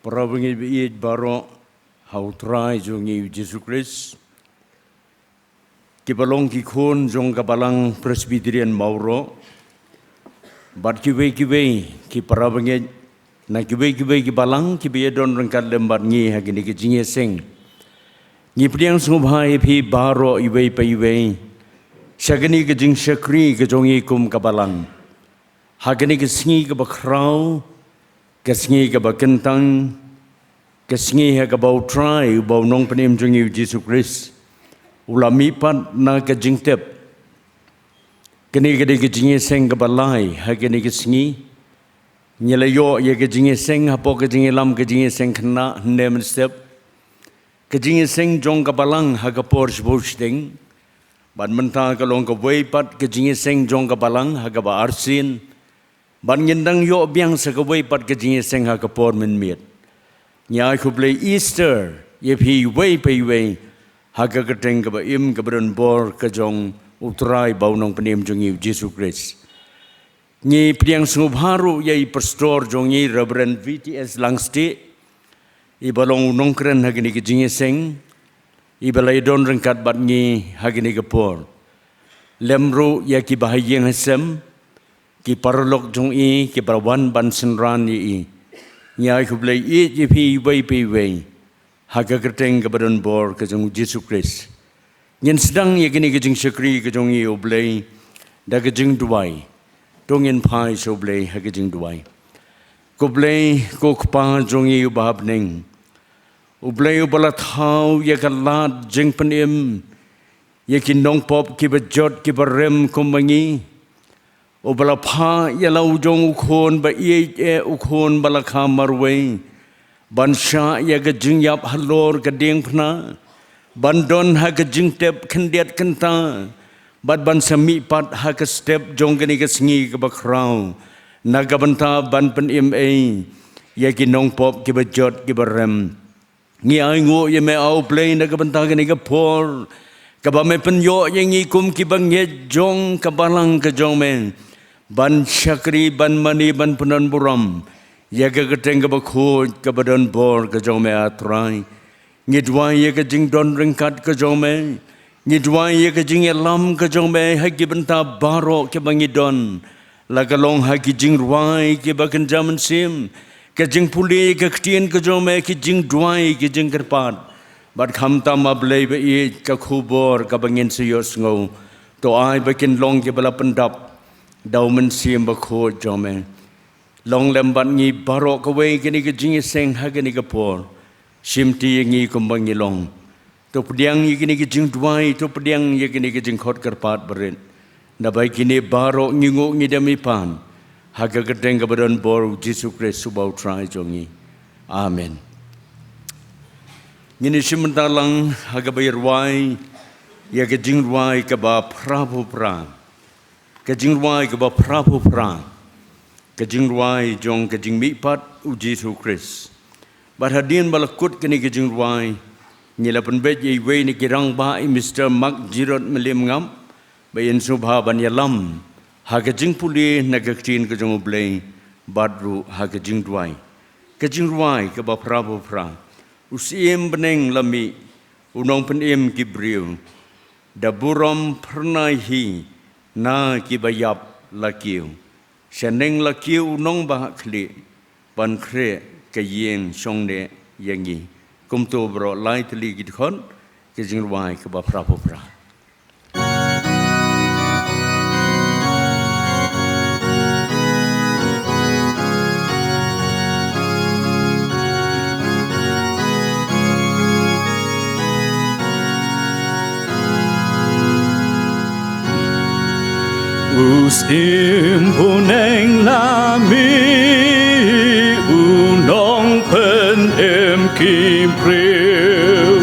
Parabangi biit baro hautrai jongi Yesus Kristus. Kibalong kikun jong kabalang Presbyterian Mauro. Bat kiwe ki parabangi na kiwe kibalang kibe don rengkat lembat ngi hagini kijinge seng. Ngi priang sumhai phi baro iwe pa iwe. Syagani kijing syakri kejongi kum kabalang. Hagini kisingi kebakrau. Kesingi kebakentang, kesingi kebau try, bau nong penim jungi Yesus Kristus. Ulami pat na kejingtep. Kini kedi kejingi seng kebalai, hagini kesingi. Nyelayo ya kejingi seng, hapo kejingi lam kejingi seng kena nem step. Kejingi seng jong kebalang hagapor sebusting. Ban mentah kalong kewei pat kejingi seng jong kebalang hagaba arsin. Ban ngendang yo biang sakawai pat kejingi seng ha kapor men miet. Nyai kublai Easter ye phi wei pei wei ha ka keteng ka ba im ka bron bor ka jong utrai bau nong penim jongi Yesus Kristus. Nyi priang subharu ye pastor jongi Reverend VTS Langsti i balong nong kren ha gini kejingi seng i balai don rengkat bat nyi ha gini kapor. Lemru ye ki bahayeng hasem ki parlok jong i ki parawan ban senran i nyai kublai i jipi wei pi wei haga kerteng ke badan bor ke jong Yesus Kristus nyen sedang ye kini ke jing syakri ke jong i oblai da ke jing duai dongin pai so oblai ha ke jing duai kublai ko kpa jong i bahab ning oblai bala thau ye kalat jing penim ye kin nong pop ki bajot ki barem kumangi Obala pha yala ujong ukhon ba ie ukhon bala khamarwe bansha ya ga jingyap halor ga ding phna bandon ha ga jingtep khendiat kenta bad ban sami pat ha ga step jongani ga sngi ga bakrau naga banta ban pen im e ya ki nong pop ki bajot ki barem ngi ai ngo ye me au play naga banta ga ni ga por ka ba me pen yo ye ngi kum ki bang ye jong ka balang ka jong men ban syakri ban mani ban penan buram ya ga keteng ga bakho ka badan bor ka jong me atrai ngidwai ya ga jing don rengkat ka jong me ngidwai ya ga jing lam ka jong me ha ki benta baro ke bangidon la ga long ha ki jing ruai ke bakan jaman sim ka jing puli ka ktien ka jong me ki jing duai ki jing kerpat bat kham ta ma blei be i ka khubor ka bangin siyos ngo to ai bakin long ke bala pendap Dau mensiam bakho jome long lembat ngi barok kawai kini ke jingi seng ha kini ke por simti ngi kumbang long to pediang ngi kini ke jing duai to pediang ngi kini ke jing khot kerpat berin na bai kini barok ngi ngo ngi demi pan ha ka gedeng ke badan bor Yesus Kristus subau trai jongi amen ngini simentalang ha ka bayar wai ya ke jing duai ke ba prabu pra Kejing ruai ke ba prabu pra, kejing ruai jong kejing mipat uji Yesus Kristus. Barhadian balakut kini kejing ruai, nyelapan bet ye wei ni kirang ba Mr. Mark Jirot melim ngam, bayin subha ban yalam, ha kejing puli na kektin kejong oblei, badru ha kejing ruai ke ba prabu pra, usiem beneng lami, unong penim kibriu, daburam pernah hi. Na kibayap lakiu, seneng lakiu nong bah kli, ban kre kayeng songde yangi, kumto bro lai teli gidkon, kejing ruai ke ba prabu pra. Usim puneng lami unong pen em kim priu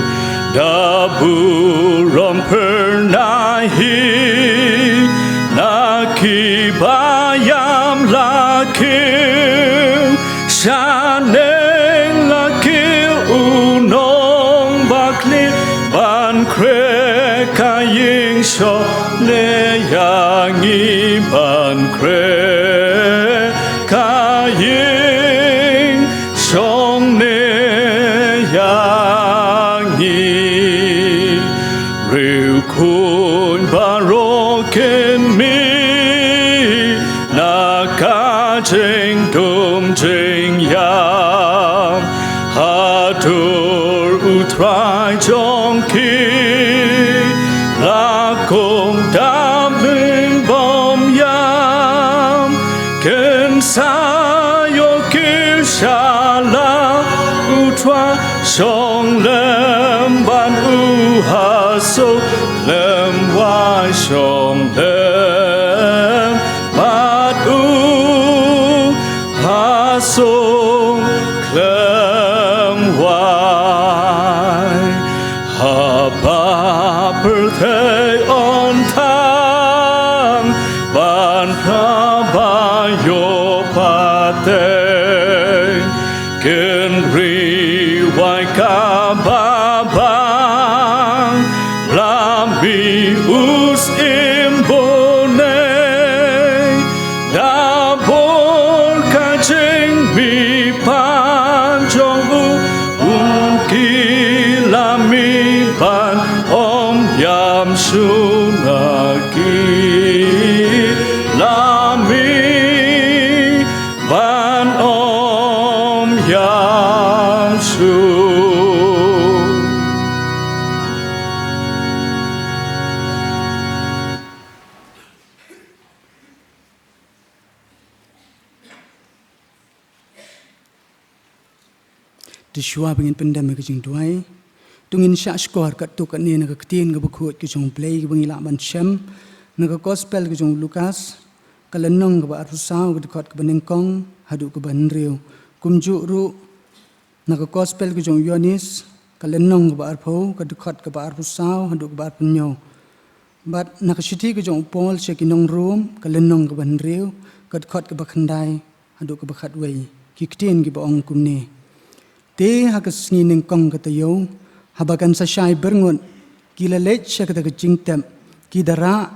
daburom pernahi naki bayam lakiu shaneng lakiu unong bakli ban kre kaying sho le yang ban kre kaying song ne riu khôn baroken mi na ka ching dum ching yam hatur utrai chong ki la kong dam linh bom yam ken sa yo kil sha la utrai song lem ban u ha so lem wa song lem ban u ha so lem wa ha ba per thei on thang ban pha ba yo pa te ken ri wai ka ba bang lam bi us imbone da bor ka ching bi pan jong u ki la mi pan om yam su na ki la mi ban om yam su Dishwa bingin pendam ke jing duai tungin sha skor kat tu kat ne na ka tien ga bukhot ke jong play ke bingila ban shem na ka gospel ke jong Lukas kalanong ga ba arusau ke khot ke benengkong hadu ke ban riu kumju ru na ka gospel ke jong Yonis kalanong ga ba arpho ke khot ke ba arusau hadu ke ba punyo bat na ka shiti ke jong Paul she ki nong room kalanong ga ban riu ke khot ke ba khandai hadu ke ba khat wei ki tien ki ba ong kumne te hakas ni nengkong kata yo habakan sa syai berngun kila lech sya kata kejing tem ki dara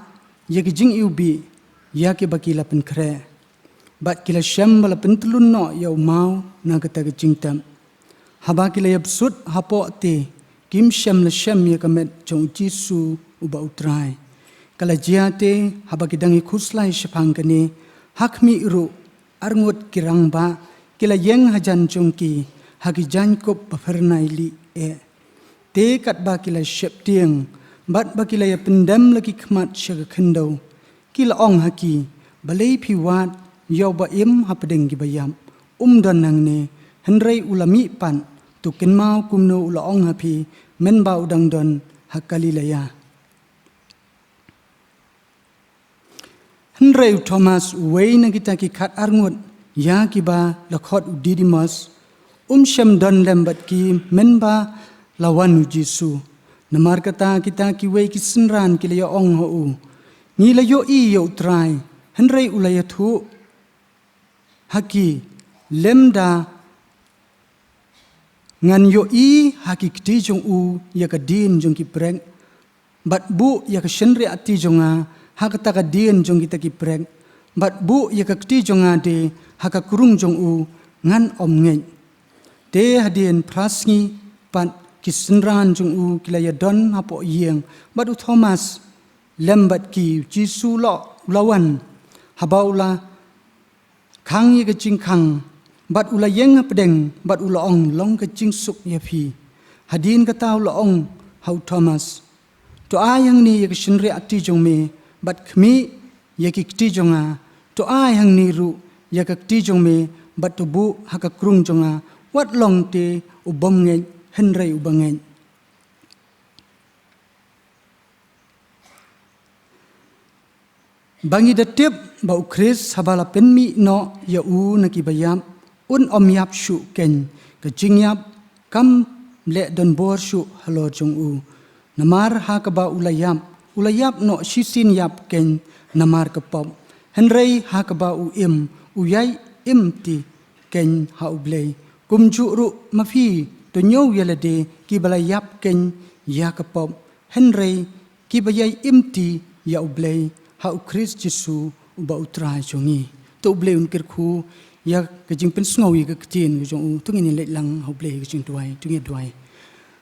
ya kejing iubi ya ki bakila pen kre bat kila syam bala pentelun no ya mau na kata kejing tem haba kila ya besut hapo te kim syam la syam ya kamet jong jisu uba utrai kala jiate haba kidangi khuslai syapang kene hakmi iru arngut kirang ba kila yeng hajan jongki hagi jankop bafernai li te kat ba kila syep tiang bat ba kila ya pendam lagi khmat syaga khendau kila ong haki balai piwat yaw ba im hapadeng gi bayam dan nang ne henrai ulami pan tu ken mau kumno ula ong hapi men ba udang don hakali laya henrai Thomas wei na kita ki khat arngut ya ki ba lakhot Didimus syam don lembat ki menba lawan Jisu namar kata kita ki wei ki senran ki la ong ho u ni la yo i yo trai henrei ulaya thu haki lemda ngan yo i haki kti jong u ya ka din jong ki preng bat bu ya ka shenre ati jonga hakata ka din jong kita ki preng bat bu ya ka kti jonga de haka kurung jong u ngan om ngei te hadien prasngi pan kisenran jung u kilaya don hapo yeng badu Thomas lembat ki Jisu lo lawan habaula khang ye kaching khang bat ula yeng pedeng bat ula ong long kaching suk ya phi hadin kata ula ong hau Thomas to ayang ni ye kishenre ati jong me bat khmi ye ki kti jonga to ayang ni ru ye ka kti jong me bat to bu haka krung jonga wat long te ubom ngeng henrei ubangeng bangi datip bau Chris habala penmi no ya u nakibayam om yap shu ken ka jingyap kam le don bor shu halo jong u namar ha ka ba ulayap no shisin yap ken namar ka pop henrei ha ka ba u yai im ti ken ha ublei kumju ru mafi to nyow yalade ki balayap ken ya kapop henrei ki bayai imti ya ublei ha u Chris Jisu uba utrai jongi to ublei unkir khu ya kajing pen sngawi ka ktin jong u tungin le lang ha ublei kajing duai tungi duai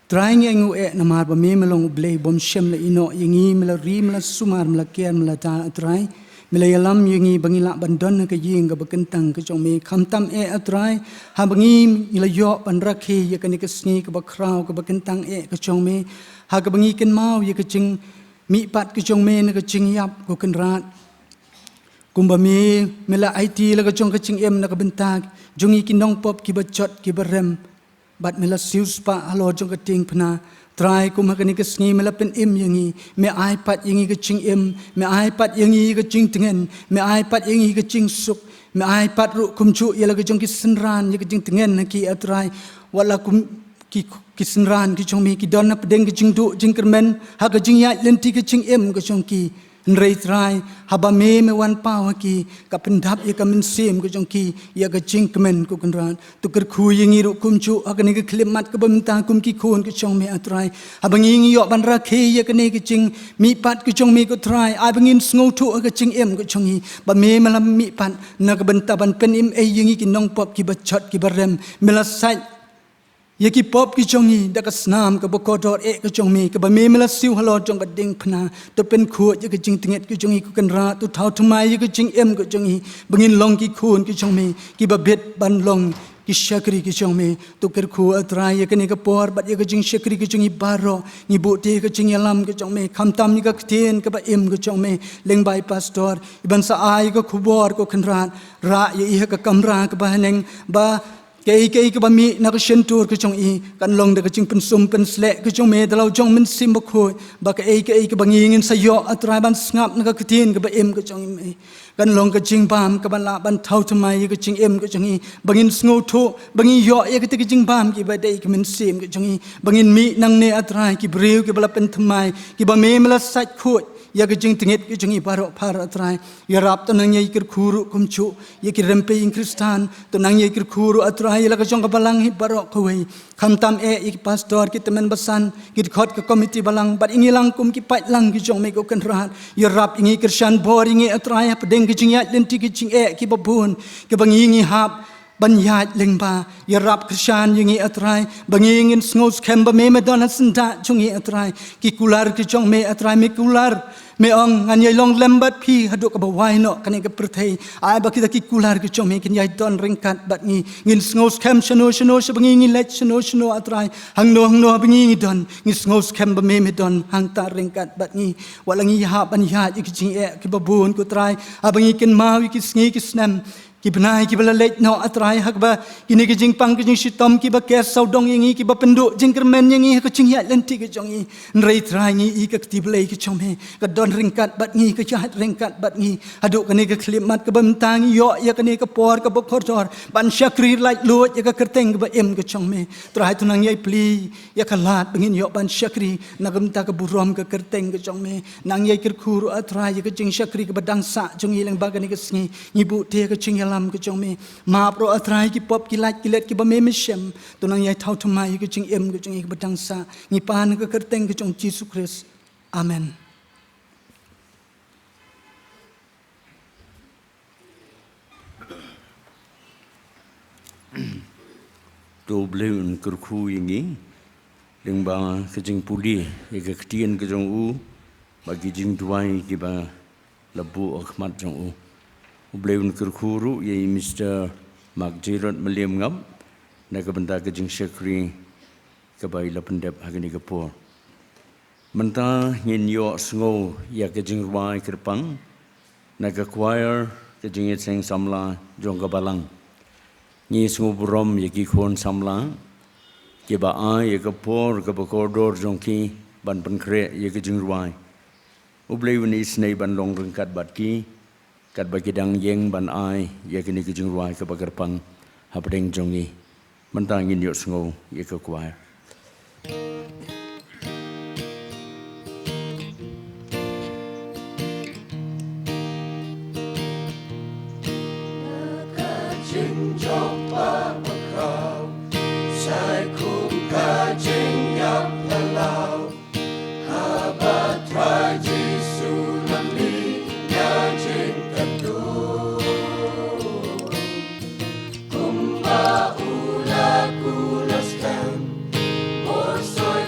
Trying yang namar ba me melong blay bom shem la ino yangi mela ri mela sumar mela kian mela ta try mela yalam yangi bangila bandon ka ying ka bakentang ka chong me khamtam try ha bangi ila yo ban rakhi ya kani ka sngi ka bakraw ka bakentang ka chong me ha ka bangi ken mau ya ka ching mi pat ka chong me na ka ching yap ko kan rat kumba me mela IT la ka chong ka ching na ka bentag jungi kinong pop ki bachot ki barem bat mela sius pa halo jong ka ting phna try kum hakani ka sngi mela pen yangi me iPad yangi ka ching me iPad yangi ka ching tengen me iPad yangi ka ching suk me iPad ru kum chu yela ka jong ki senran ya ka ching tengen ki atrai wala kum ki senran ki chong mi ki don na pedeng ki ching du jing kermen ha ka jing ya lenti ka ching ka chong ki nrei trai haba me wan paw ki ka pendap ya ka men sim ko jong ki ya ka ching kemen ko kenran tu ker khu yingi ru kum chu akani ka klimat ka bamta kum ki khon ko chong me atrai haba ngi yo ban ra khe ya ka ne ki ching mi pat ko chong me ko trai ai bangin sngo thu ka ching ko chong hi ba me malam mi pat na ka banta ban pen yingi ki nong pop ki ba chot ki barem mela sai ya ki pop ki chong hi da ka snam ka bokodor ka chong mi ka ba me mela siu halo chong ka ding phna to pen khu ya ka ching tinget ki chong hi ku kan ra tu thau thumai ya ka ching ko chong hi bangin long ki khun ki chong mi ki ba bet ban long ki shakri ki chong mi tu ker khu atrai ya ka ne ka por bat ya ka ching shakri ki chong hi baro ni bu te ka ching yalam ki chong mi kham tam ni ka ktien ka ba ki chong mi leng bai pastor iban sa ai ka khubor ko kan ra ya i ka kamra ka ba neng ba kei ka ba mi na ka shentur ka chong i kan long da ka ching pen sum pen sle ka chong me dalau chong men sim ba khoi ba ka ka ba ngingin sa yo atrai ban snap na ka ktin ka ba ka chong i kan long ka ching bam ka ban la ban thau thamai ka ching ka chong i bangin sngo tho bangi yo ya ka ching bam ki ba dei ka men sim ka chong i bangin mi nang ne atrai ki breu ki bala pen thamai ki ba me mala sat khoi ya ka jing tinget ki jungi paro atrai ya rap to nang yai kir khuru kumchu ya ki rempe in kristan to nang yai kir khuru atrai ya ka jong ka balang hi baro khoi khamtam ik pastor ki temen basan ki khot ka committee balang bat ingi lang kum ki pat lang ki jong me ko kan rat ya rap ingi kristan bor ingi atrai pa deng ki jing ya lenti ki jing ki babun ki bangi ingi hap banyat lengba ya rap kristan yingi atrai bangingin ngos kemba me medona senda chungi atrai ki kular ki jong me atrai me kular me ong ngan yai long lembat phi haduk ka bawai no kani ka perthei ai ba ki kular ki chong me kin yai don ringkat bat ngi ngin ngos kem shano bangingi let shano atrai hang no bangingi don ngis ngos kemba me medon hang ta ringkat bat ngi walangi ha banyat ki jing ki babun ku trai abangi kin mawi ki sngi ki snam ki benai ki bala leit no atrai hak ba kini ki jing pang ki jing sitom ki ba kes sau dong yangi ki ba pendu jing kermen yangi ka ching ya lenti ki jongi nrei trai ngi i ka ti blai ki chome ka don ringkat bat ngi ka chat ringkat bat ngi adu kani ka klimat ka bam tang yo ya kani ka por ka bokor tor ban shakri lai lot ya ka kerteng ka ba ka chome trai tunang yai pli ya ka lat bangin yo ban shakri nagam ta ka burom ka kerteng ka chome nang yai kir khuru atrai ya ka jing shakri ka badang sa jongi leng ba kani ka sngi ni bu te ka ching lam ke chong me ma pro atrai ki pop ki lat ki let ki ba me shem to nang yai thau thumai ki ching ke chong ki batang sa ni pan ka kerteng ke chong Jesus Christ amen to bleun kur khu yingi leng ba ke jing puli ye ke ktien ke jong u ba ki jing duai ki ba labu akhmat jong u Ubleun kerkuru ye Mr. Mark Gerard Maliam ngam na kabanda ka jing sekri ka bai la pendep hagani ka por menta ngin yo sngo ya ka jing ruai kerpang na ka choir ka jing seng samla jong ka balang ni sngo burom ye ki khon samla ke ba a ye ka por ka ba koridor jong ki ban ban kre ye ka jing ruai Ubleun is nei ban long rengkat bat ki kat bagi dang yeng ban ai ya kini ke jing ruai ke bagar pang hapdeng jongi mentangin yo sngo ye ke choir Soy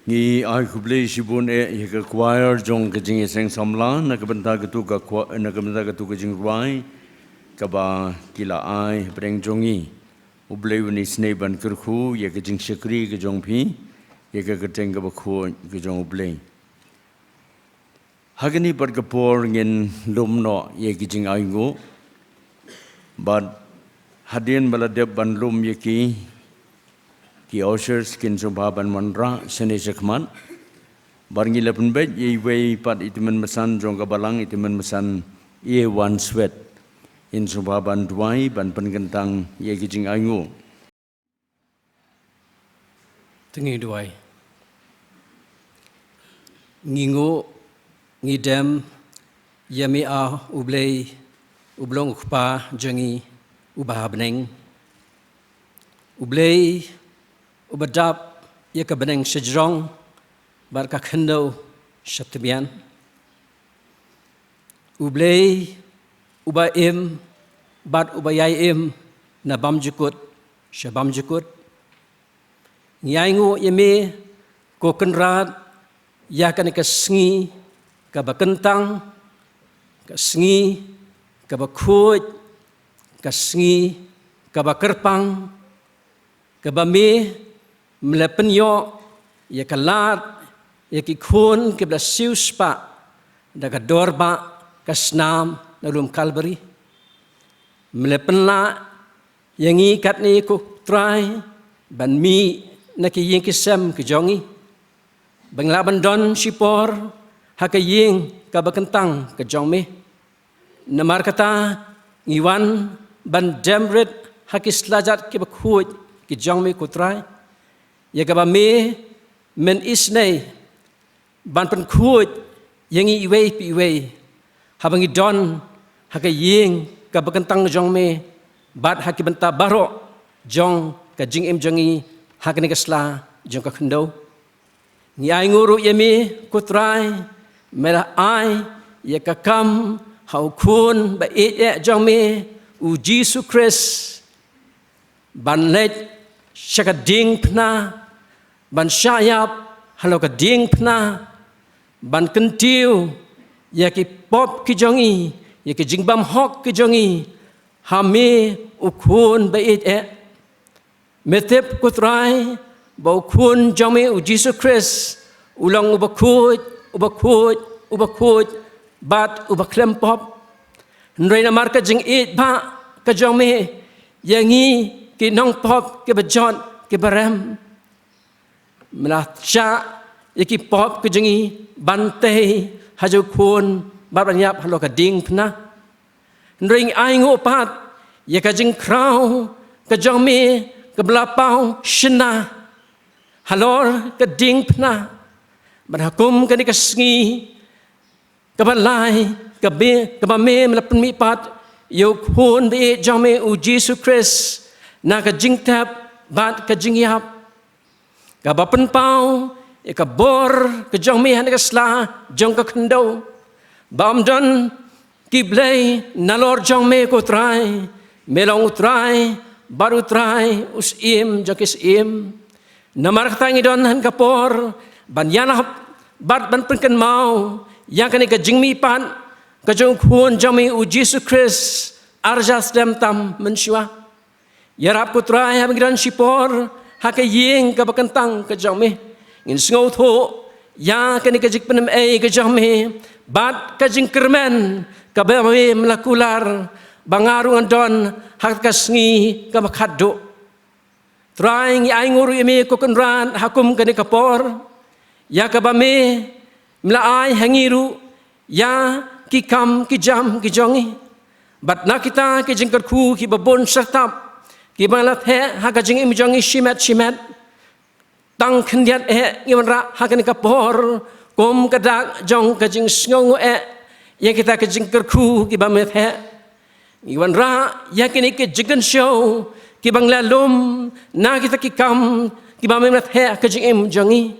Ngi ai kublei sibun ke choir jong ke jing seng samla na ke benta ke tu ka na ke benta ke tu ke jing ruai ka ba kila ai breng jongi ublei wani snei ban kerkhu ye ke jing shakri ke jong phi ye ke teng ka ba khu ke jong ublei hagani par ka por ngin lum no ye ke jing ai ngo but hadien bala deb ban lum ye ki ushers kin subha ban manra sene sekman barngi lepun bet ye wei pat itimen mesan jong balang itimen mesan ye one sweat in subha ban duai ban penkentang ye kijing aingu tengi duai ngingo ngidem yami a ublei ublong ukpa jangi ubahabneng ublei ubadap ye ka beneng sejrong bar ka khendo shatbian ublei uba im bad ubayai im na bamjukut shabam jukut nyaingu yeme ko kenrat ya kan ka sngi ka bakentang ka sngi ka bakhuj ka sngi ka bakerpang ka bame melepenyo ya kalat ya ki khun ke bla siuspa daga dorba kasnam nalum kalbari melepenla yang ikat ni ku try ban mi na ki ying kisam ki jongi bangla bandon sipor hakaying ka bakentang ka jongme namar kata ngiwan ban demret hakis lajat ki bakhuj ki jongme ku try ya gaba me men isnei ban pen kuj yang iwei pi iwei habangi don haka ying ka bakantang jong me bat haki benta barok jong ka jing em jongi hakni kasla jong ka khndo ngi ai nguru yemi kutrai mera ai ya ka kam hau kun ba e jong me u Jesus Christ ban let shaka ding pna ban shayap halo ka ding pna ban kentiu ya ki pop ki jongi ya ki jingbam hok ki jongi hame ukun ba e metep kutrai ba ukun jongi u Jesus Christ ulang ubakut bat ubaklem pop nrei na marka jing e ba ka jongi yangi ki nong pop ki bajon ki barem melacha yaki pop ke jengi bante haju kun baranyap halo ka ding pna ring ai ngo pat ya ka jing krau ka jong me ka blapau shna halor ka ding pna barhakum ka ni ka sngi ka balai ka be ka ba me melapen mi pat yo kun be jong me u Jesus Christ na ka jing tap bat ka jing yap ka ba pen pau ka bor ka jong mi han ka sla jong ka khndo bam don ki blai na lor jong me ko trai melong trai baru trai us im jakis im namar tangi don han ka por ban yana bat ban pen kan mau yang kan ka jing mi pan ka jong khun jong mi u Jesus Christ arjas dem tam menshwa yarap ko trai ha ngran sipor ha ka yeng ka bakantang ka jong mi ngin sngau tho ya kani ka jik penem ka jame bat ka jing kermen ka ba me melakular bangarung don hak ka sngi ka makhaddo trying ai nguru me ko kunran hakum kani ka por ya ka ba me mlaai hangiru ya ki kam ki jam ki jongi bat na kita ki jing kerku ki babon sertap ki balat he ha ka jing im jongi shimet tang khendiat ngiwan ra hakan ka por kom kadak jong ka jing sngo ya kita ka jing kerku ki ba met he ngiwan ra ya kini ke jigan show ki bang lalum na kita ki kam ki ba met he ka jing im jongi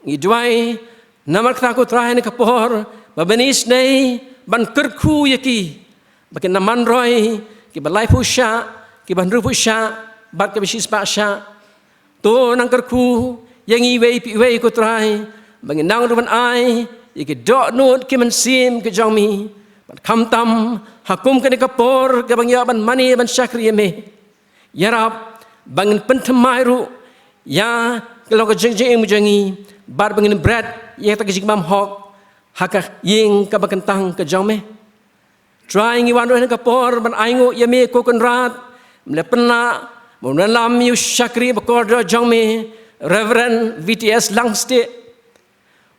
ngi duai namar ta ko trai ka por ba benis nei ban kerku ya ki bakin naman roy ki ba lai pusha ki ban ru pusha bat ka bisis pa sha to nang kerku yang iwei ko trai bangin nang ruban ai iki dok nut ki man sim ke jong mi ban kham tam hakum ke ka por ke bang ya ban mani ban syakri me yarap bangin pentemai ru ya kalau ke jeng jeng mujangi bar bangin bread ya ta ke jing mam hok haka ying ka bakantang ke jong me trying iwan ro ka por ban ai ngo ya me ko kon rat mle penna Munalam yu syakri bakorda jongme Reverend VTS Langste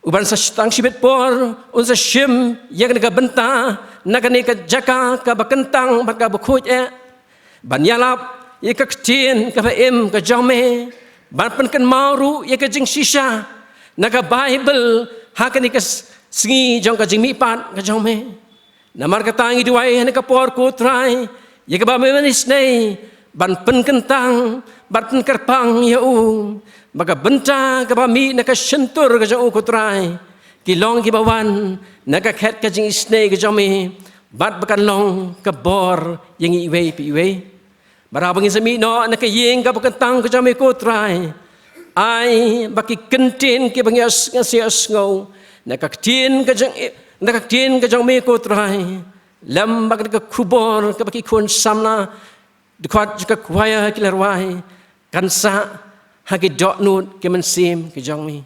uban sa tang sibet por unsa shim yang ka benta nakani ka jaka ka bakentang baka bukhoj banyalap ka ktin ka em ka jongme ban pen kan mauru ka jing shisha naka Bible hakani ka sngi jong ka jing mi pat ka jongme namar ka tangi duai ka por ko trai ka ba me manis nei ban pen kentang ban pen kerpang ya baka benta ka bami naka sentur ka jong ko trai kilong ki bawan naka khet ka jing snei ka jome bat bakan long ka bor yang iwe pi iwe barabang sami no naka yeng ka bakantang ka jome ko trai ai baki kentin ki bangyas ngasias ngau naka tin ka jong ko trai lam bak ka kubor ka baki kun samna dekat juga kuaya kilarwai kansa haki dok nut ke mensim ke jongmi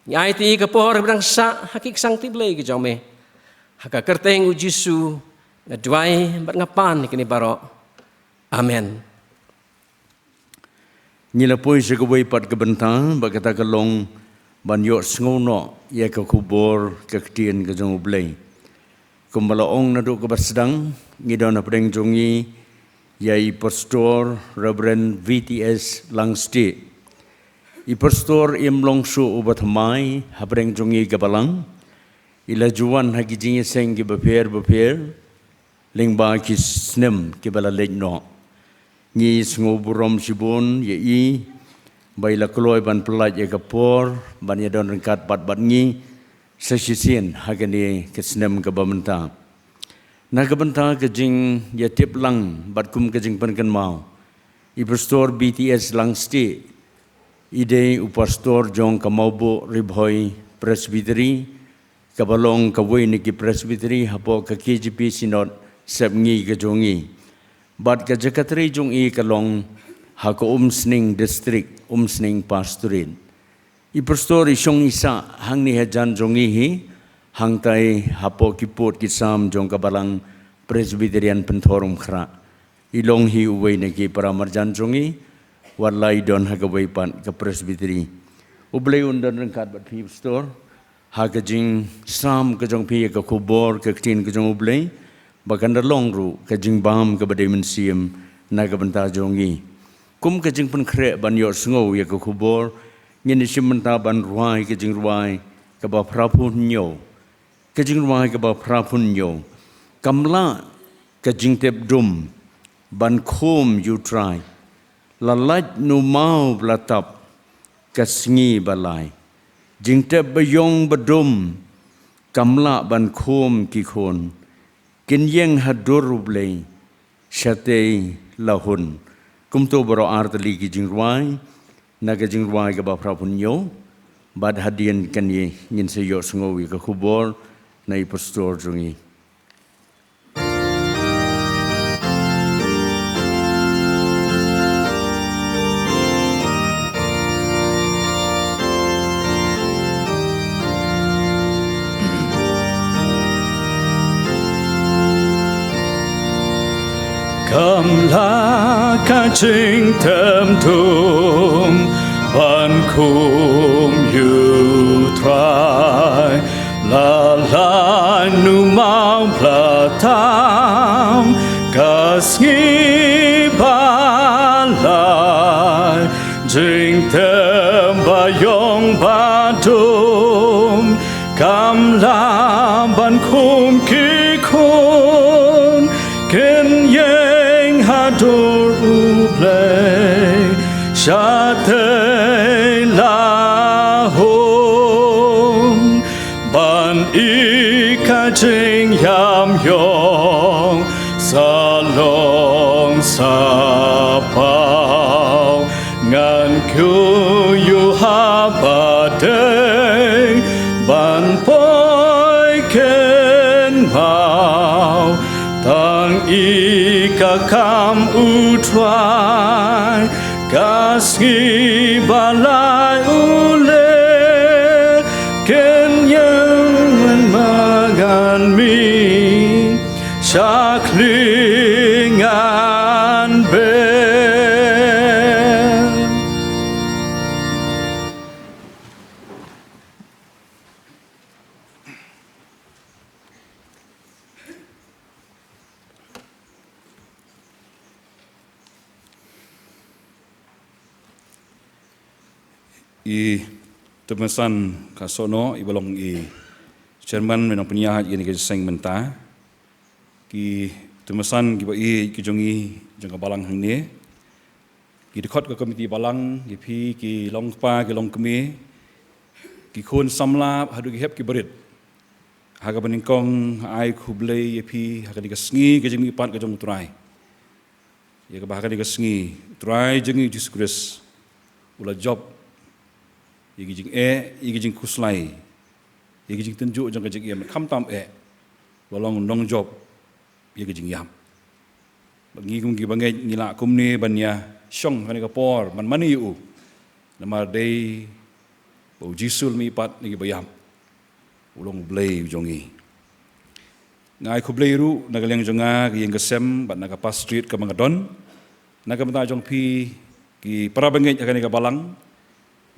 nyai ti ke por bang sa haki sang ti blai ke jongmi haka kerteng ujisu ngadwai bat ngapan kini barok amen Nila poi segawai pat kebentang bakata kelong ban yo sngono ya ke kubor ke ketien ke jong blai kumbalaong na do ke bersedang ngidona pedeng jongi yai pastor Reverend VTS Langste i pastor im longsu ubat mai habreng jongi gabalang ila juan hagi jingi seng gi beper lengba ki snem ki bala lejno ni sngoburom sibun ye I baila kloy ban pelaj ye kapor ban ye don rengkat bat ngi sesisien hagani ke snem ke bamenta na ke benta ke jing ye tip lang bat kum ke jing pen kan mau I pastor BTS lang sti ide upastor jong kamaubo ribhoi presbytery kabalong kawai niki presbytery hapo ka KGP sinod sebngi ke jongi bat ka jakatri jong I kalong hako umsning district umsning pastorin I pastor isyong isa hang ni hajan jongi hi hang tai hapo kipot kisam jong kabalang presbyterian pentorum khra ilong hi uway niki para marjan jongi walai don hagaway pan ka presbytery ublay undan rengkat bat pi pastor hagajing sam ka jong pi ka kubor ka tin ka jong ublay baganda longru ka jing bam ka badai mensiam na ka benta jongi kum ka jing pen kre ban yo sngo ya ka kubor ngin simenta ban ruai ka jing ruai ka ba prapun nyo ka jing ruai ka ba prapun nyo kamla ka jing tep dum ban khom you try lalat nu mau blatap kasngi balai jing tep bayong badum kamla ban khom ki khon kin yeng hadur ublay syate lahun kumto baro artali ki jing ruai naga jing ruai ka ba prapun yo bad hadian kan ye ngin se yo sngowi ka khubor na I pastor jongi Kamla ka ching tem tum ban kum you try la la nu mau platam kasngi balai jing tem bayong batum kamla ban kum ki kun ken ye hadur ublay syate lahum ban ika jing yam yong salong sapau ngan kyu yu habade ban poi ken mau tang ika kam utrai kasngi balai ule ken yang magan mi syaklingan bel I temesan kasono I balong I chairman menong penyahat ini ke seng menta ki temesan ki ba I ki jongi jong balang hang ne ki dekhot ke komiti balang ki pi ki long pa ki long keme ki khon samla hadu ki hep ki berit haga beningkong ai khublei pi haga di sngi ke jemi pat ke jong trai ya ka haga di sngi trai jengi Jesus Christ ula job Igi jing igi jing kuslai, igi jing tunjuk jang kajik yam, kam tam balong nong job, igi jing yam. Bagi kum gi bangai ngila kum ni banya syong kani kapor, man mani u, nama day, bau jisul mi pat nigi bayam, ulong blay jongi. Ngai ku blay ru nagalang jonga gi yang kesem, bat naga pas street ke mangadon, naga menta jong pi ki para bangai kani kabalang.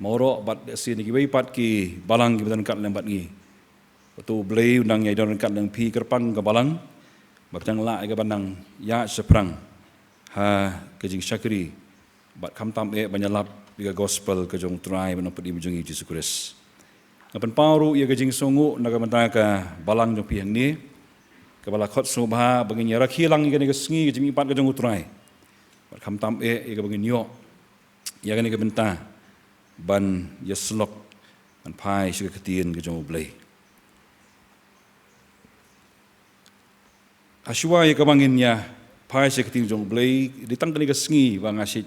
Moro bat sini ki pat ki balang ki betan kat lembat ngi. Patu blay undang yai don kat leng pi kerpang ke balang. Batang la ke bandang ya seprang. Ha ke jing syakri. Bat kam tam banyalap biga gospel ke jong try menopet di jungi Jesus Christ. Ngapan pauru ia ke jing songu naga mentaka balang jong pi hang ni. kepala khot subha bangin yara khilang igani ke sngi ke jimi pat ke jong utrai bat kham tam e ke bangin yo ya gani ke benta ban yaslok ban pai shi ke tien ke jong blai aswa ya ke bangin ya pai shi ke tien jong blai ditang ke sngi bang asit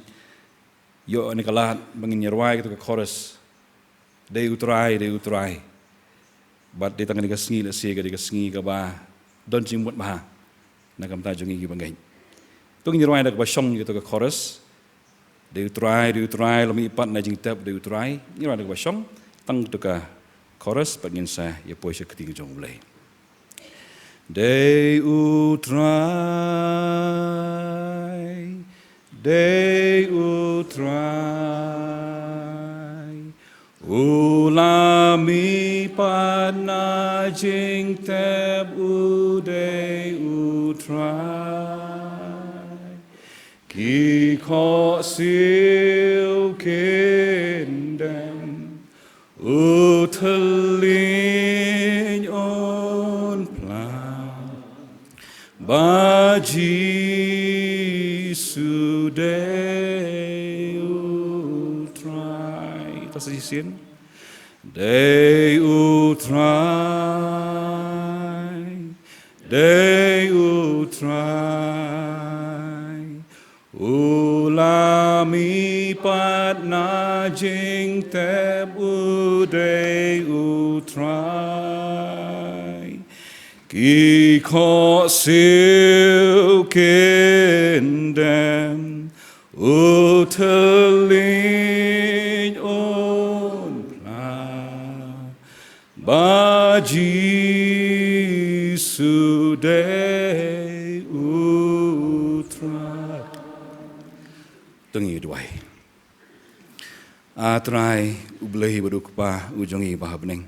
yo ni kalat bangin yarwai ke chorus de utrai bat ditang ke sngi le se ke sngi ke ba don jing mut ba na kam ta jongi gi bangai tung ni rwai da ba shong gitu ke chorus de utrai lomi pat na jing tap de utrai ni rwai da ba shong tang tu ka chorus pagin sa ya poi se keti jong blai de utrai ulami pana jing tep uday utrai ki kho siêu kendem uthalin on plan ba Jisu day utrai tas isin de utrai ulami pat na jing tep uday utrai ki kho siêu kendem uthalin on plan ba Jisu day utrai tengi duai atrai ublei baduk pa ujongi pa beneng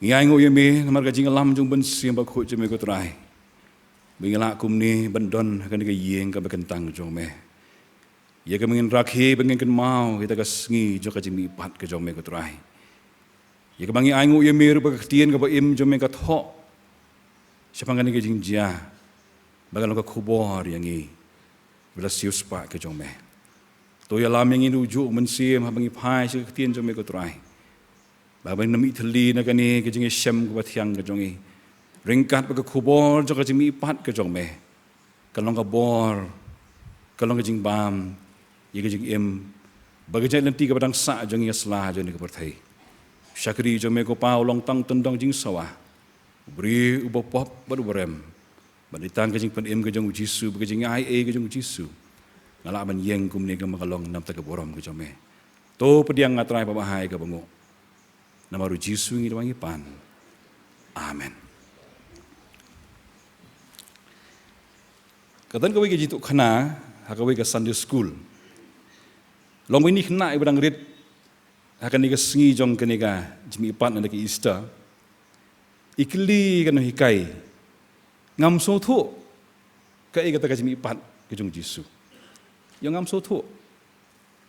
ngai ngo yemi namar ka jing lam jung ben siam ba khu jeme ko trai bingala kumni bandon kan ke yeng ka bekentang jong me ye ka mengin rakhi bengin kan mau kita ka sngi jo ka jimi pat ke jong me ko trai ye ka bangi ai ngo yemi ru ba tien ka ba im jong me ka tho siapa kan ke jing jia bagal ka khubor yang i bila sius pa ke jong me to ya lam yang i uju men siam ha bangi phai se tien jong me ko trai babang nami thali na kani ke jing shem ko bathiang ke jongi ringkat ba ko bor jo ka jimi pat ke jong me kalong ka bor kalong ke jing bam ye ke jing em ba ke jang lenti ka badang sa jongi asla joni ke perthai syakri jo me ko pa long tang tendong jing sawa bri ubo pop ba berem ba ditang ke jing pen em ke jong Jisu ba ke jing ai e ke jong Jisu ngala ban yeng kum ne ke makalong nam ta ke borom ke jong me to pediang ngatrai pa bahai ke bango namaru Jisu ngi wangi pan. Amen. Katan kawai ke jitu khana, hakawai ke Sunday school. Long ini khana ibadang rit, hakan ni ke sengi jong ke nega jimi pan na ke Easter. Ikli kan hikai, ngam so thu, kai kata ke jimi pan ke jong Jisu. Yang ngam so thu,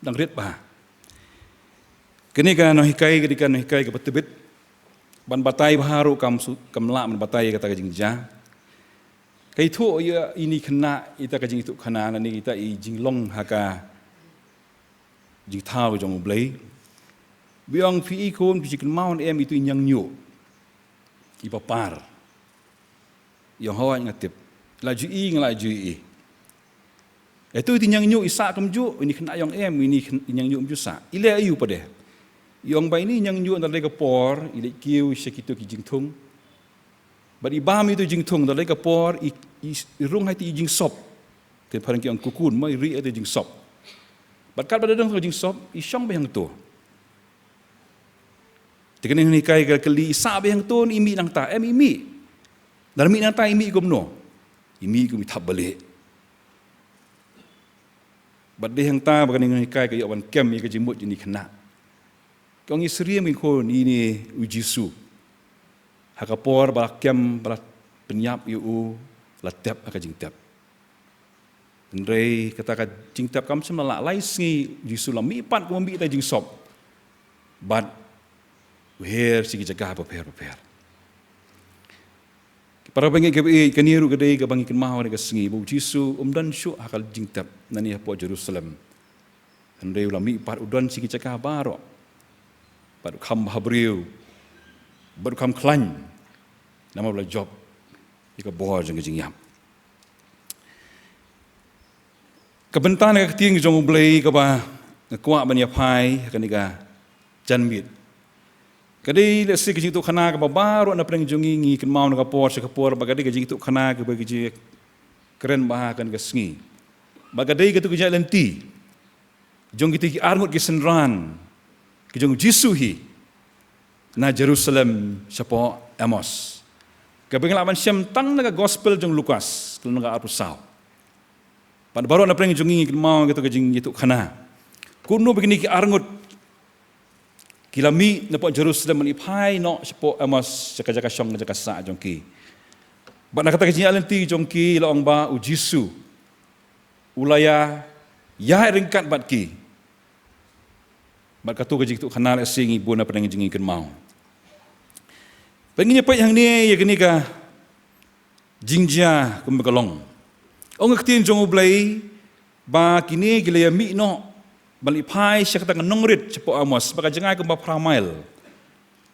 dang rit bah. Kini kan hikai ketika hikai ke petebit ban batai baharu kamla ban batai kata kajing ja kai thu ya ini kena ita kajing itu kena nani kita i jinglong haka jing thau jong blai biang fi ikon bi jikin maun em itu inyang nyu i papar yang hawa ngatip laju i ngalaju i itu inyang nyu isa kamju ini kena yang em ini inyang nyu mju sa ile ayu pade yang bayi ini yang jual dari kapor, ini kiu sekitu kijing tung. Bagi bam itu jing tung dari kapor, irung hati jing sop. Keparan kian kukun, mai ri itu jing sop. Bakat pada dong jing sop, isong bayang tu. Tekan ini kai kali sa bayang tu imi nang ta, imi. Dalam imi nang ta imi gumno, imi gumi tak balik. Badai yang ta bakan ini kai kaya wan kem ini kejimut ini kena. Kau ni seria mikon ini Jisu. Hakapor balakem balat penyap iu latep haka jingtep. Ndrei kata ka jingtep kam semala laisi Jisu lami pat ko mbi ta jing sop. But here sigi jaga paper. Para bengi ke kaniru gede ke bangi kenmah ne ke sengi bu Jisu dan syuk hakal jingtap nani po Jerusalem. Andai ulami par udan sigi cakap baro. Par kam habriu. Baru kam klan. Nama bela job. Ika bohar jeng jingyam. Kebentan ke tiang jong blai ke ba ngekuak ban yapai kanika janmit. Kadai lesi ke jitu khana ke baru na preng jongi ngi ken mau na kapor se kapor bagadi ke jitu khana ke bagi keren bah kan ke sengi. Bagadai ke tu ke jalan ti. Jong kita ki armut ki senran. Ki jong Jisuhi na Jerusalem siapa Amos. Kabeng laban syam tang na gospel jong Lukas kalau na apusau. Pada baru na preng jongi ken mau gitu ke jing jitu khana. Kuno begini ki arngut kilami na po Jerusalem manipai no siapa Amos jaka syong jaka sa jongki. Ba na kata ke jalan ti jongki laong ba u Jisu. Ulaya ya ringkat batki. Bat katu ke jitu khana le singi bu na preng jongi ken mau. Penginya pa yang ni ya gini ka jingja kumbekalong. Ong ketin jong ublai ba kini gilaya mi no balipai syakata nongrit cepo Amos baka jengai ke ba pramail.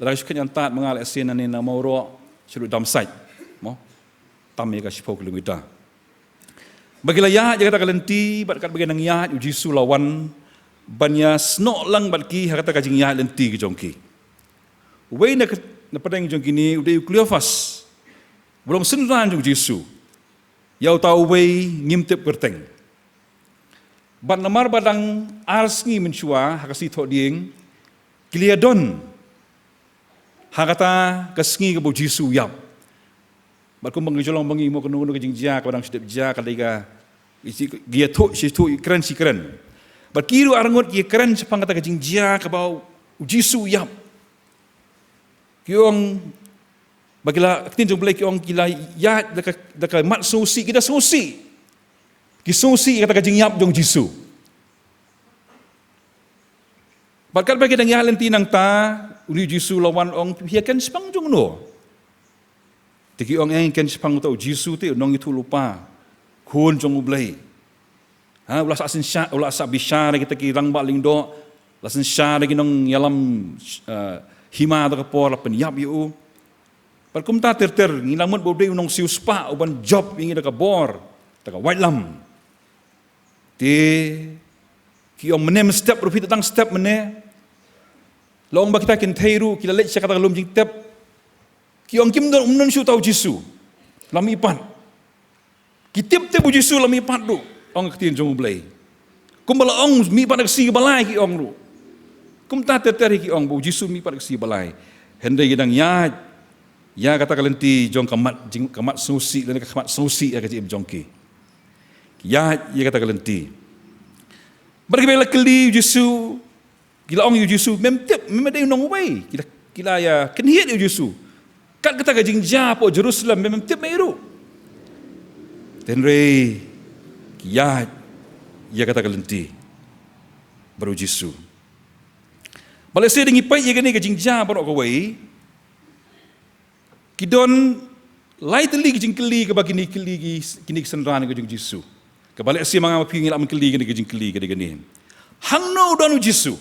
Dalam syukur nyantat mengal asin ani na mauro syuru damsai. Mo tam ya ka 10 kilometer. Bagi layah jaga kalenti bat kat bagi nang yah Jisu lawan banya snok lang bat ki hakata ka jing yah lenti ke jongki. Wei na padang jong kini udah Kleopas. Belum senran jong Jisu. Yau tahu wei ngimtip berteng. Ban namar badang arsngi mensua hakasi thok dieng kiliadon hakata kasngi ke bo Jisu yap. Bat kumbang jolong bangi mo kenu ke jingjia kadang sedep ja kadaiga isi gia thok si keren. Bat kiru arangot ki keren sepang kata ke jingjia ke bau Jisu yap. Kiong bagilah ketin jomblai kiong kila ya dekat mat susi kita susi. Ki susi kata kajing yap jong Jisu. Bakat bagi dang yalan tinang ta uli Jisu lawan ong hiakan sepang jong no. Tiki ong yang kan sepang tau Jisu te nong itu lupa. Kun jong ublai. Ha ulah sasin sya ulah sak bisyar kita ki rang ba lingdo. Lasin syar lagi nong yalam hima ta kapor pen yap yu. Parkum ta ter ngilamut bodai unong siu spa uban job ingi da kabor. Ta white lam. Ti kiong menem step rupi tang step mene. Long ba kita kin theiru kila lech kata lum jing tep. Kiong kim don umnon shu tau Jisu. Lami pan. Kitip te bu Jisu lami pan du. Ong ketin jong blai. Kum bala ong mi pan si balai ki ong ru. Kum ta ter ki ong bu Jisu mi pan si balai. Hendai gidang ya kata kalenti jong kamat susi dan kamat susi ya kecil jongki. Ya kata kalenti. Berbela keli Jisu, gila ong Jisu memang dia nong way. Gila ya kenhiat Jisu. Kat kata kajing japo Jerusalem memang tiap meru. Tenrei ya kata kalenti baru Jisu. Balas saya dengi pai ya kene kajing japo nak kawai. Kidon lai teli kijing keli ke bagi ni keli kini senran ke Jisu. Kebalik si manga pi ngilak keli ke kijing keli ke gini. Hangno dan Jisu.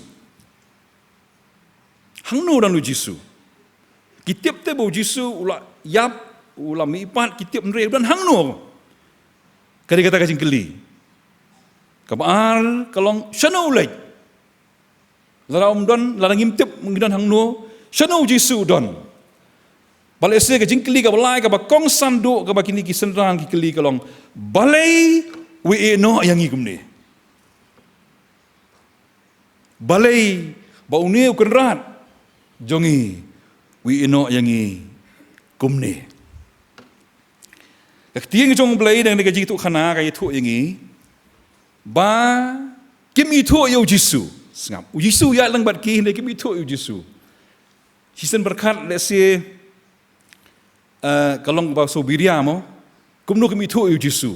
Hangno dan Jisu. Kitip te bo Jisu ula yap ula mipat kitip nre dan hangno. Kali kata kijing keli. Kabar kalong shano ulai. Lara don lara ngimtip mengidon hangno shano Jisu don. Balai saya ke jingkeli ke balai ke bakong sanduk ke bakini ki senrang ki keli kalong balai we no yang igum ni. Balai ba uni ukenrat jongi we no yang igum ni. Ketieng jong balai dan ke jitu khana ka itu yang ba kim itu yo Jisu. Sengap. Jisu ya lang bat ki kim itu yo Jisu. Sisen berkat let's say kalong ba so biriamo kumno kami tu Jisu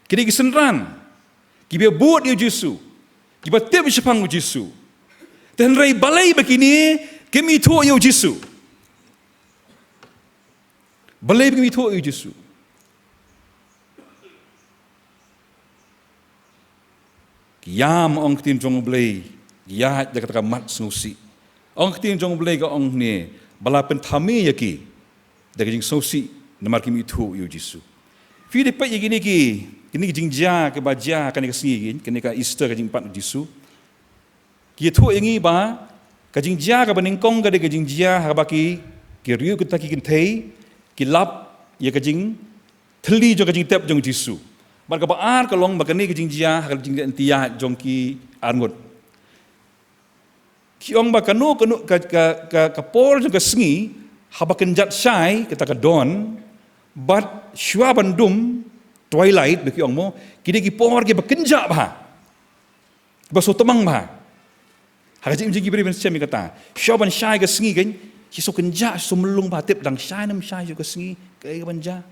kini kisenran kibe buat Jisu kibe tep sepang Jisu dan rai balai begini kami tu Jisu Balai bagi itu Yesus. Yam ong tin jong balai, ya jaga taka mat snusi. Ong tin jong balai ka ong ne balapen thame yaki. Daga jing snusi namar kim itu Yesus. Fi de pa yaki kini jingja ke baja kan ka singi kini ka Easter ka jing pat Yesus. Ki itu ingi ba ka jingja ka baningkong ka de ka jingja ha baki ki riu ka taki kin thei ki lap ya ka jing thli jo ka jing tep jong Yesus. Barka baar kalong bakani ke jingjia hal jingjia entia jongki arngot. Kiong bakano ka por jong ka sngi habakan jat syai kita ka don but shua bandum twilight be kiong mo kide ki por ke bakenja ba. Ba so tamang ba. Ha jing jing beri ben semi kata. Shua ban syai ka sngi kan si so kenja so melung ba tip dang syai nam syai jo ka sngi ke banja.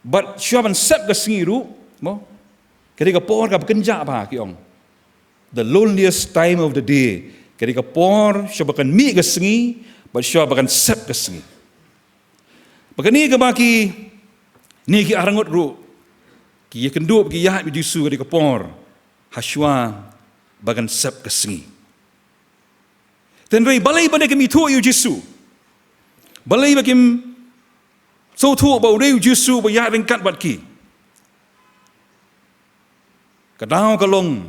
But shua ban sep ka sngi ru mo ketika por ka bekerja apa kiong the loneliest time of the day ketika por syabakan mi ke sengi but syabakan sep ke sengi bagani ke baki ni ki arangot ru ki kendup ki yahat bi disu ketika por haswa bagan sep ke sengi tenrei balai bade kemi tu yu jisu balai bakim so tu ba ureu jisu ba ya ringkat bat ki kadang kalong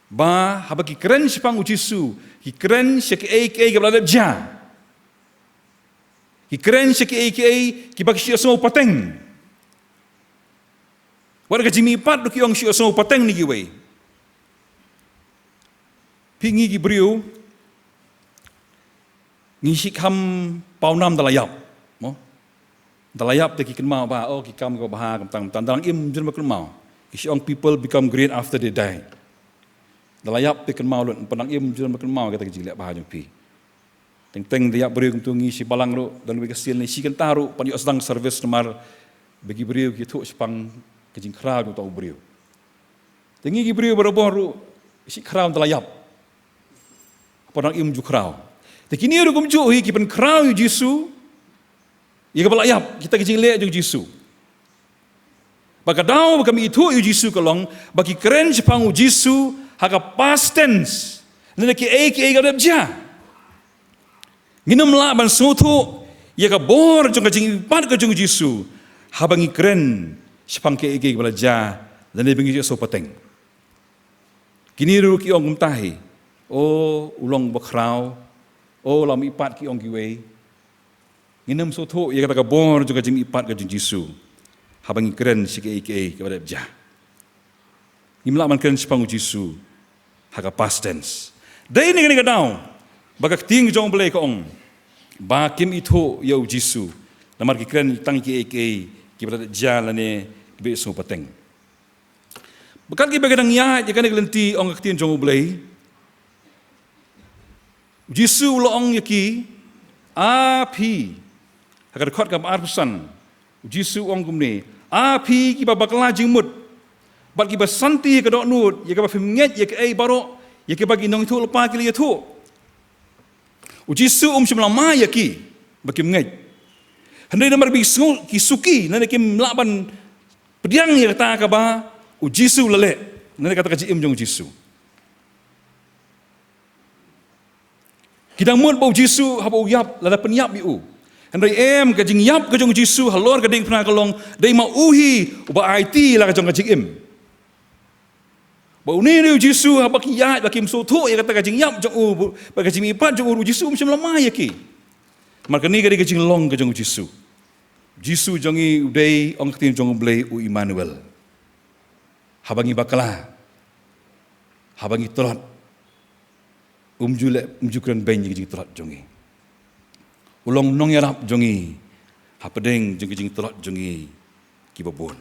ba habaki keren sipang ujisu ki keren syaki ke balada ja ki keren syaki ki baki syo so pateng warga jimi pat ki ong syo so pateng ni giwe pingi ki brio ngisi kam paunam dalayap mo dalayap te ki kenma ba oh ki kam ko bah kam tang im jun bakul mau young people become great after they die. Dalayap pikan mau lun penang im jual makan mau kata kecil bah jong pi. Teng dia beri untuk ngisi balang ru dan bagi hasil ni si kan taru pan yo sedang service nomor bagi beri gitu sepang kejing crowd untuk beri. Tengi gi beri berobor ru si crowd dalayap. Penang im ju crowd. Tekini ru kum ju hi ki pen crowd Yesu. Ia balayap kita kejing le jong Yesu. Bagadaw kami itu Yesus kalong bagi keren sepang Yesus haka past tense nana ki gadap ja nginam la ban soto ya ka bor jong kajing pat ka jong Yesus habangi keren sepang ki bala ja nana bengi so pateng kini ru ki ong tahi o ulong bakrau o lam ipat ki ong kiwe nginam soto ya ka bor jong kajing ipat ka jong Yesus habangi keren si ke kepada jah. Imla man keren sepang Yesus haka past tense. Dai ni kadang bagak ting jong belai ka ong. Ba kim itu ya Yesus. Namar ki keren tang ke kepada jah lane be so pateng. Bakal ki bagadang ya kan gelenti ong tin jong belai. Yesus lo ong yaki api haka dekat ka arpusan. Yesus ong kumne api ki babakla jingmut bal ki basanti ka dok nut ya ka bafimnget ya ka ai baro ya ka bagi nong itu lepa ki tu Yesus semlama ya ki bakimnget handai namar bi ki suki nane kim laban pediang ya kata ka ba Yesus lele nane kata ka jim jong Yesus kidang mut bau Yesus habo yap lada penyap biu Andai kajing yap kajong Yesus halor kading pernah kalong dai mau uhi uba IT lah kajong kajing im. Bau ni Yesus habaki ya bakim soto ya kata kajing yap jong kajing ipat jong Yesus macam lama ya ki. Maka ni kajing long kajong Yesus. Yesus jongi udai ong tin jong blai u Immanuel. Habangi bakala. Habangi tolat. Umjukan bayi kajing tolat jongi. Ulong nong yarap jongi hapadeng jeng telot jongi kibabon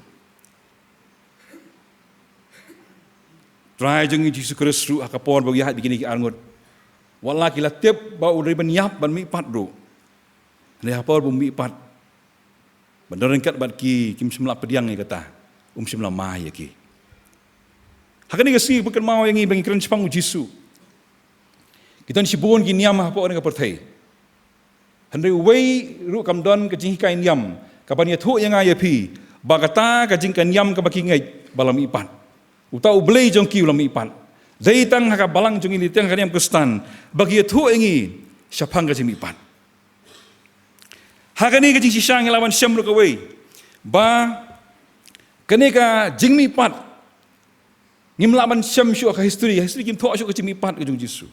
try jongi Yesus Kristus ru akapon bagi hat begini ki arngot wala kila tiap ba udai ban yap ban mi pat ru ne hapor bumi pat bandaran kat bat ki kim semla pediang ni kata semla ma ya ki hakani gasi bukan mau yang bagi keren sepang Yesus kita ni sibon ki niam hapo orang pertai Handai wei ru kam don ka jing kain yam kapania thu yang ai pi bagata ka jing kan yam ka baki ngai balam ipan utau blei jong ki ulam ipan dei tang ha ka balang jong ini tang kaniam kustan bagi thu engi syapang ka jing ipan ha kani ka jing sisang lawan syam ru ka wei ba kani ka jing mi pat ngim lawan syam syu ka history kim thu syu ka jing mi pat ka jong Jisu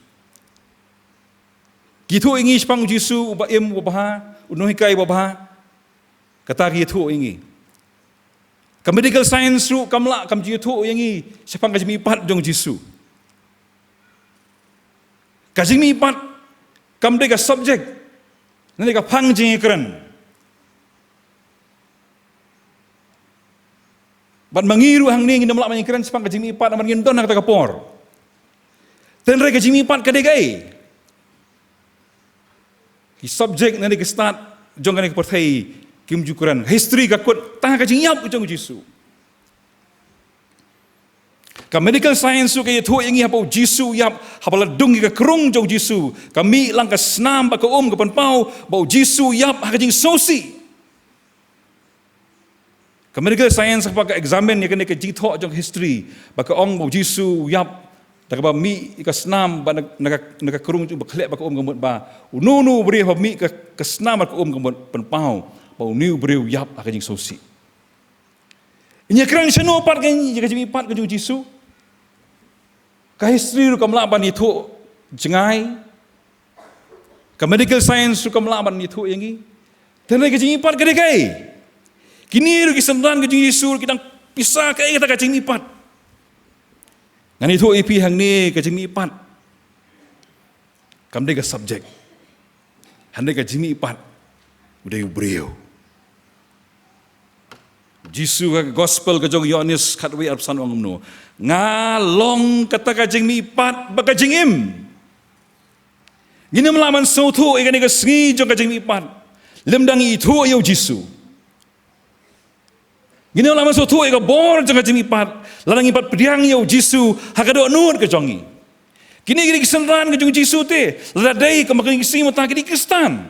gitu ingi sepang Jisu uba em ubaha unohikai ubaha kata gitu ingi ka medical science ru kamla kam gitu ingi sepang kajimi pat jong Jisu kajimi pat kam de ka subject nani ka phang jing kran bat mangiru hang ni ngin mla mangikran sepang kajimi pat aman ngin don kata kapor tenre kajimi pat kadegai ki subject nani ke start jong kani ke perthai kim jukuran history ka kut tah ka jingyap jong Jisu ka medical science su ka yathu ingi hapau Jisu yap hapala dung ka krung jong Jisu kami lang ka snam ba ka ka panpau bau Jisu yap ha ka jing sosi ka medical science apa ka examine ya kani ka jitho jong history ba ka ong bau Jisu yap Takaba mi ka snam ba naka kerung tu bakhlek ba ka gamut ba ununu beri ba mi ka snam ka gamut penpau ba uniu beri yap ka jing sosi inya kran seno pat kan ka jimi pat ka jung Jisu ka history ru kamla ban itu jengai ka medical science ru kamla ban itu yangi tene ka jimi pat ka dekai kini ru ki sandan ka jing Jisu kita pisah ka kita ka jimi pat Ngan itu ipi hang ni ka jimi pat. Kam de ka subject. Hande ka jimi pat. Udai ubreu. Jisu ka gospel ka jong Yohanes khatwi arsan wang no. Ngalong kata ka jimi pat ba ka jingim. Nginem laman sautu ikan ka sngi jong ka jimi pat. Lemdang itu yo Jisu. Gini lama so tu ega bor jang jimi pat larang ipat pediang yo Jisu hakado nur ke jongi kini gini kesenran ke jong Jisu te ladai ke makin sing mata kini kristan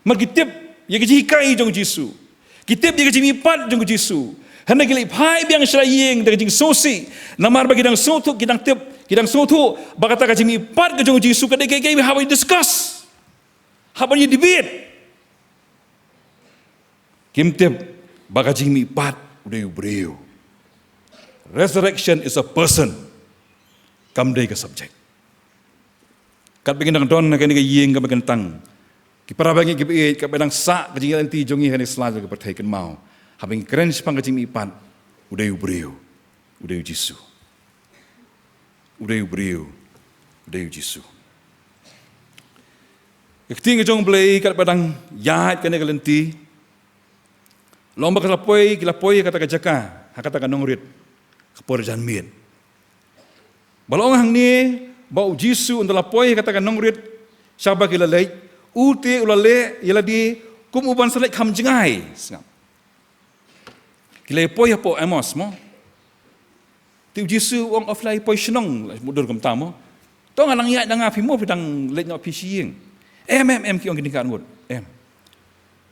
magitip ya ke jikai jong Jisu kitip ya ke jimi pat jong Jisu handa gili pai biang shrayeng de jing sosi namar bagi dang sotu kidang tip kidang sotu bagata ke jimi pat ke jong Jisu ke de ke how we discuss how we debate kim tip Baka jimi pat udai ubreu. Resurrection is a person. Kam day ka subject. Kat begin dang don ka ni ka yeng ka bagan tang. Ki para bangi ki be ka bedang sa ka jingan ti jongi hani slaja ka perthai kan mau. Habing kren pang ka jimi pat udai ubreu. Udai Jisu. Udai ubreu. Udai Jisu. Ikting jong blai kat bedang yaat ka ni ka lenti. Lomba kelapoi kata kajaka, hakata kanongrit, kapor janmien. Balong hang ni, bau Jisu untuk lapoi kata kanongrit, siapa kilalai, ute ulale, yaladi, kum uban selek kam jengai. Kilai poi apa emos mo? Tiu Jisu ong offline poi senong, mudur kem tamo. Tong alang ya dang api mo pidang lek nyok pising. Ki ong kini kan mud.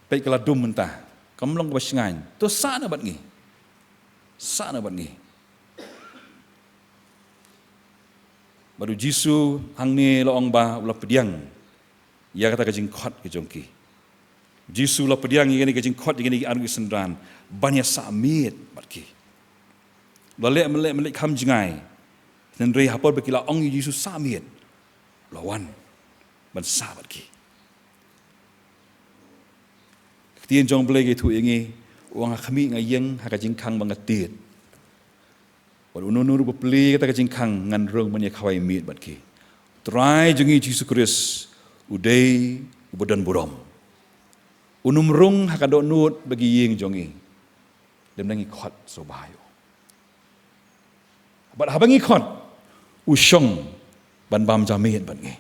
Baik kala dum mentah. Kamu long kebasingan, tu sana bat ngi, baru Jisu hang ni loong ba ulah pediang, ia kata kajing kot kejongki. Jisu ulah pediang ini kajing kot ini argu sendran, banyak samit batki. Melek kam jengai, dan rei hapor berkila ong Jisu samit, lawan, ban sabat ki. Tien jong blai ke tu ingi uang kami ngayeng haka jingkang banget tit. Walau nunu rupa beli kata jingkang ngan rong banyak kawai mit bat ki. Try jongi Yesus Kristus udai ubadan burom. Unum rong haka do nut bagi yeng jongi. Dem nangi khot so bayo. Bat habangi khot usyong ban bam jamit bat ngi.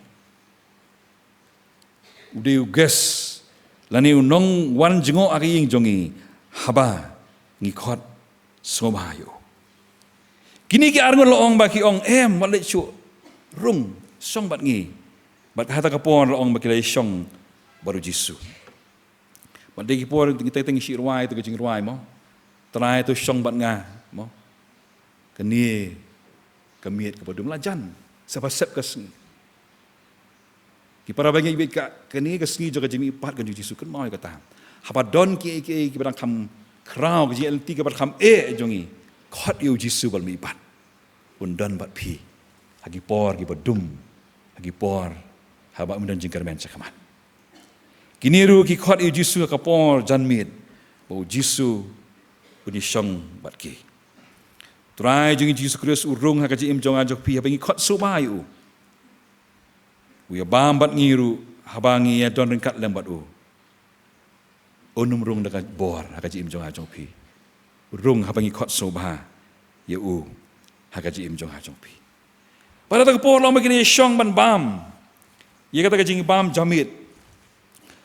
Udai uges lani unong wan jengo aki ying jongi haba ngikot sobayo. Kini ki arngon loong baki ong walet chu rung song bat ngi bat hata kapon loong baki lai song baru Yesus. Pada kipor kita tengok si ruai tu kecing ruai mo. Try tu syong bat ngah mo. Keni kemiet kepada melajan. Sebab keseng. Kipara bagi ibu keni kesengi juga jemi pat kan Yesus kan mau kata. Hapa don ki barang kam krau ke LT ke barang kam jongi. Khot yu Yesus bal mi pat. Undan bat pi. Hagi por ki badum. Hagi por haba undan jingkar men cakaman. Kini ru ki khot yu Yesus ka por janmit. Bau Yesus uni syong bat ki. Try jongi Yesus Kristus urung hakaji im jong ajok pi habangi khot subayu. Uya bambat ngiru habangi ya don ringkat lembat onum rung dekat bor hakaji im jong ajong pi rung habangi khot sobha ya hakaji im jong ajong pi pada tak por lo makini syong ban bam ya kata kajing bam jamit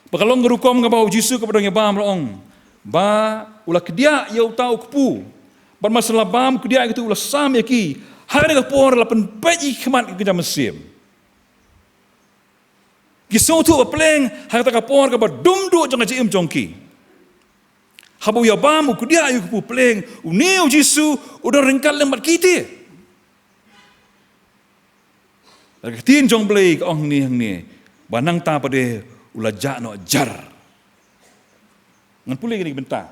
pakalong gerukom ka bau Yesus kepada nge bam loong ba ulah kedia ya utau kepu ban masalah bam kedia itu ulah sam yaki hari ka por la pen pai khmat ke jam sim Kisau tu peleng hak tak kapor ke badum du jong im jongki. Habu ya bam ku dia ayu ku peleng uneu Yesus udah rengkat lembat kita. Lagi tin jong blei ke ong ni banang ta pada ulah jak no jar. Ngan pulih ni bentar.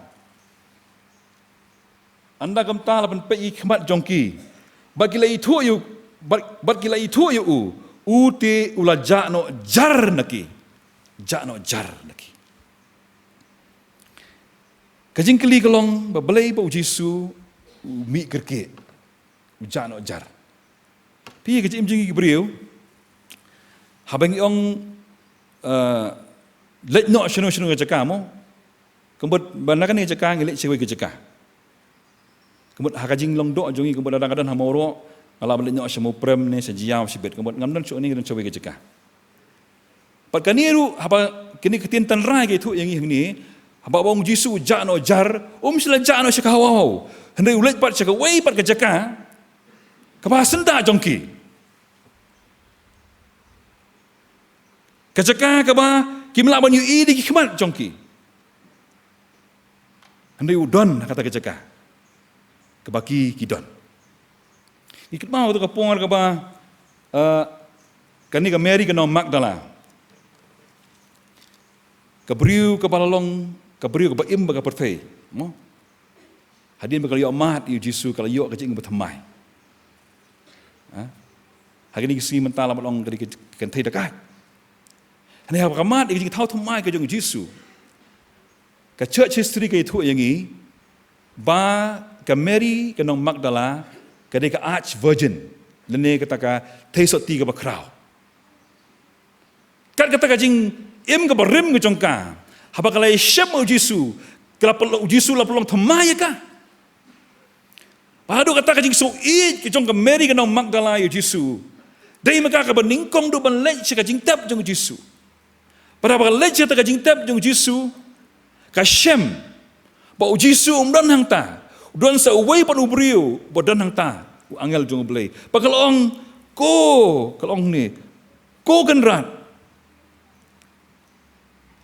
Anda gemta lapan pai khmat jongki. Bagi lai itu yu uti ula jakno jar naki. Kajing keli kelong babelai bau Yesus mi kerke. Jakno jar. Pi kajing imjing Gibril. Habangi ong let no shunu ke cakamo. Kembut banakan ni cakang ngelik cewe ke cakah. Kembut hakajing long do jongi kembut kadang-kadang hamoro ala balik nyok semua prem ni sejiau sibet kemudian ngamdan cuk ni dan coba ke cekah. Pat kaniru apa kini ketintan rai ke itu yang ini apa bang Yesus jakno jar sila jakno sekawau. Hendai ulet pat sekawai pat ke cekah. Kapa senda jongki. Ke cekah kapa kimla ban yu di khmat jongki. Hendai udon kata ke cekah. Kebaki kidon. Ikut mau tu kapong ke ba kani ke Mary ke nom Magdala. Kebriu ke balalong, kebriu ke ba im ke pertai. Mo. Hadin bakal yo mat yu Yesus kalau yo kecing bertemai. Hari ni kisi mental balong ke kentai dekat. Hani ha kamat kecing tahu temai ke jong Yesus. Ke church history ke itu yang ni ba ke Mary ke nom Magdala kadai ke arch virgin lene kata ka teisot tiga ba krau kat kata ka jing im ke barim ke jongka haba kalai syam Yesus kala pelok Yesus la pelong thamai ka padu kata ka jing so ke jong ke Mary ke nom Magdala Yesus dai maka ka beningkong do ban lech ka jing tap jong Yesus pada ba lech ka jing tap jong Yesus ka syam ba Yesus dan hang ta don sa uway pan ubriu bodan hang ta angel jong blay pakalong ko kalong ni ko genrat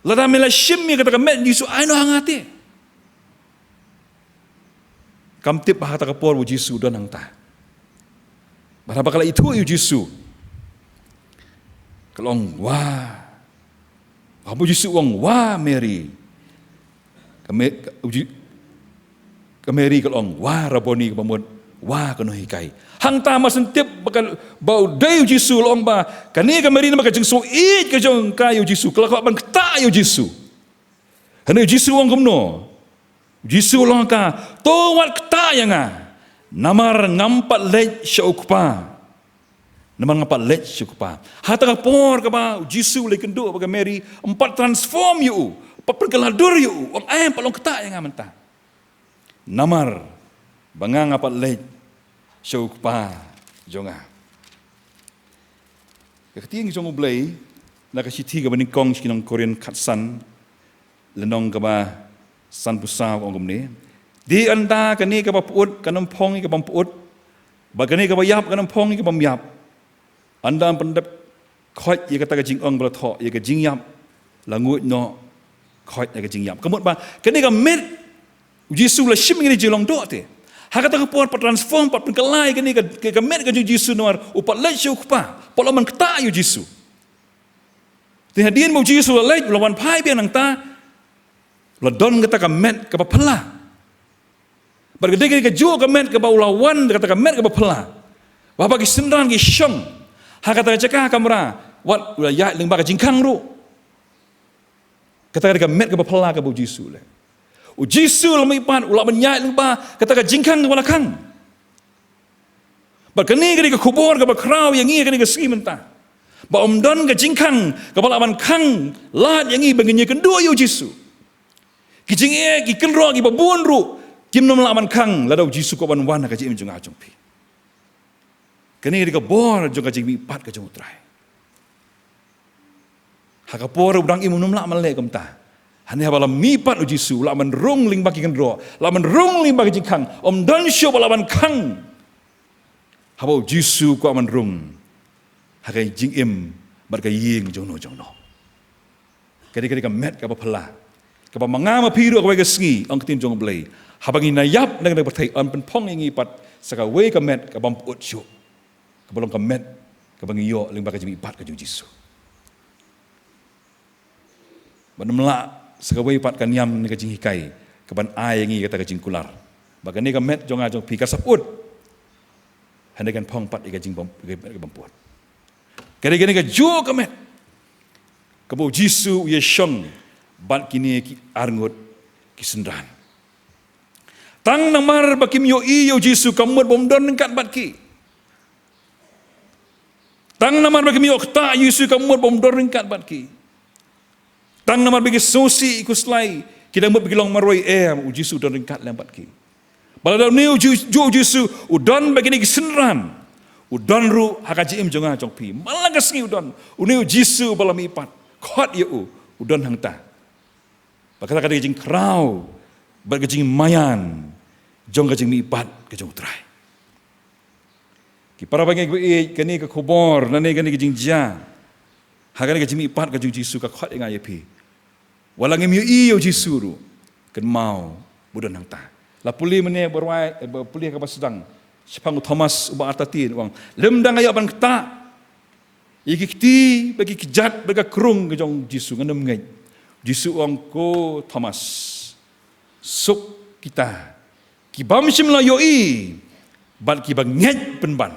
lada mela shimmi kata kamet Yesus ai no hangate kam tip hata kapor bu Yesus don hang ta berapa kala itu Yesus kalong wah abu Yesus wong wah Mary Mary kalong wah Raboni kemud wah kenohi kai hang ta masen tip bakal bau dai Yesus long ba kani ka Mary na jeng so ke jong kayu Yesus kalau ban kta yu Yesus hane Yesus wong kemno Yesus long ka to wat kta yanga namar ngampat lej syukpa namar ngampat lej syukpa hata ka por ka ba Yesus le kendo ba Mary empat transform yu pergeladur yu wong ai palong kta yanga mentah namar bangang apat lej syukpa jonga keting jong blai na ka siti ka baning kong kinong Korean katsan lenong ka ba san pusa ong gumni di anda kani ka ba puut kanam pong ka bam puut ba kani ka ba yap kanam pong ka bam yap anda pendap khoi ye ka ta ka jing ong bla tho ye ka jing yap langut no khoi na ka jing yap kamut ba kani ka met Yesu la shim ngi jilong do te hakata ka por pa transform pa penkalai kani ka met ka Yesu noar upat le shu pa polo man kta yu Yesu te hadien mo Yesu la le lawan phai bian nang ta la don kata ka met ka pa phala bergede ka jo ka met ka ba lawan kata ka met ka pa phala wa ba ki sendran ki shong hakata ka cakah kamera wat ula ya ling ba ka jingkang ru kata ka met ka pa phala ka bo Yesu le u Yesu la mai pan ula menyai ling ba kata ka jingkang ka wala kang ba kani ka kubur ka ba krau yang ngi ka ski menta ba don ka jingkang ka bala ban kang lat yang ngi bangnya kendua yu Yesu ki jing ki kenro ki ba buon ru kim nom la ban kang la dau Yesu ko ban wan ka jim jung a jung pi kani ka bor jung ka jing mi pat ka jung trai hakapor udang imun nom la man le kam ta hanya bala mi pat u Yesu la man rong ling ba ki kendro la man rong ling ba ki jing kang don sho bala ban kang habo Yesu ko man rong hakai jing im bar ka ying jong no kadi ka met ka ba phala ka ba mangama piru ka ba sngi ang tin jong blai habangi na yap nang berthai an pen pong ingi pat saka we ka met ka bam ut shu ka bolong ka met ka bangi yo ling ba ka jing pat ka jong Yesu banamla saka we pat kan yam ni ka jing hikai ka ban ai ngi ka ta ka jing kular ba ka ni ka met jong a jong pi ka saput hande kan pong pat ka jing bom ka bam puat kari-kari ka jo ka met ka bo Yesu ye shong ban kini ki arngut ki sendran tang namar ba kim yo i yo Yesu kamut bom don kat bat ki tang namar ba kim yo kta Yesu kamut bom don kat bat ki tang namar bagi sosi ikuslai kita mut bagi long maroi u Yesu don kat lambat ki bala ni jo Yesu udon bagi ni ki sendran udon ru hakaji im jonga jong pi malang ka sngi udon uni Yesu bala mi pat khot ye udon hang ta bakata ka jing krau bar ka jing mayan jong ka jing mi pat ka jong trai ki para bangi kani ka khobor nane kani ka jing ja hagani ka jing mi pat ka jong Yesu ka khot nga ye pi walang mi yo Yesu ru kan mau budon hang ta la puli mene berwai puli ka basdang Sepang Thomas uba atatin uang lemdang ayo ban kta ikikti bagi kijat bagi kerung ke jong Yesu ngandam ngai Yesu uang ko Thomas suk kita ki bam simla yoi ban ki bang ngai penban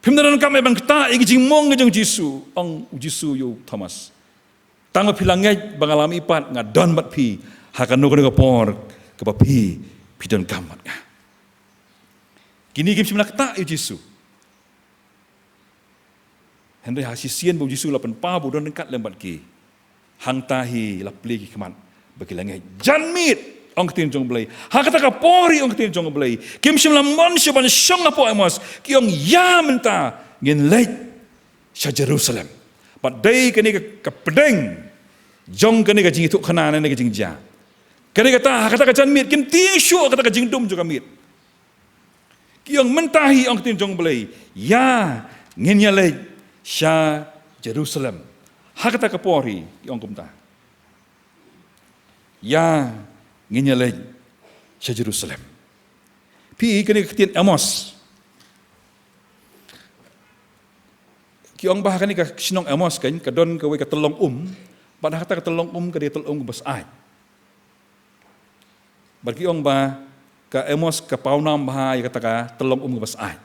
pimdaran kami ban kta iki jingmong ke jong Yesu ong Yesu yo Thomas tang pilang ngai bangalami ipat ngadon bat pi hakano ke por ke pi pidon kamat nga kini kim simla kta yu Yesu Henry hasisian bu Yesu lapan pa bu don dekat lembat ki hang tahi la pli ki kemat bagi langai janmit ong tin jong blai ha kata ka pori ong tin jong blai kim simla mon shaban shong apo amos ki ong ya menta ngin leit sha Jerusalem but day kani ka pedeng jong kani ka jing itu khana ne ka jing ja kani kata ha kata ka janmit kim ting shu kata ka jing dum juga mit kiong mentahi ong tin jong belai ya ngin ya le sha Jerusalem hakata kapori kiong kumta ya ngin ya le sha Jerusalem pi kini ketien Amos kiong bah kani ka sinong Amos kan kadon ka we ka telong pada kata ka telong ka dia telong bas ai bar kiong ba ka Amos ka paunam bahai kata ka telong ke bas ai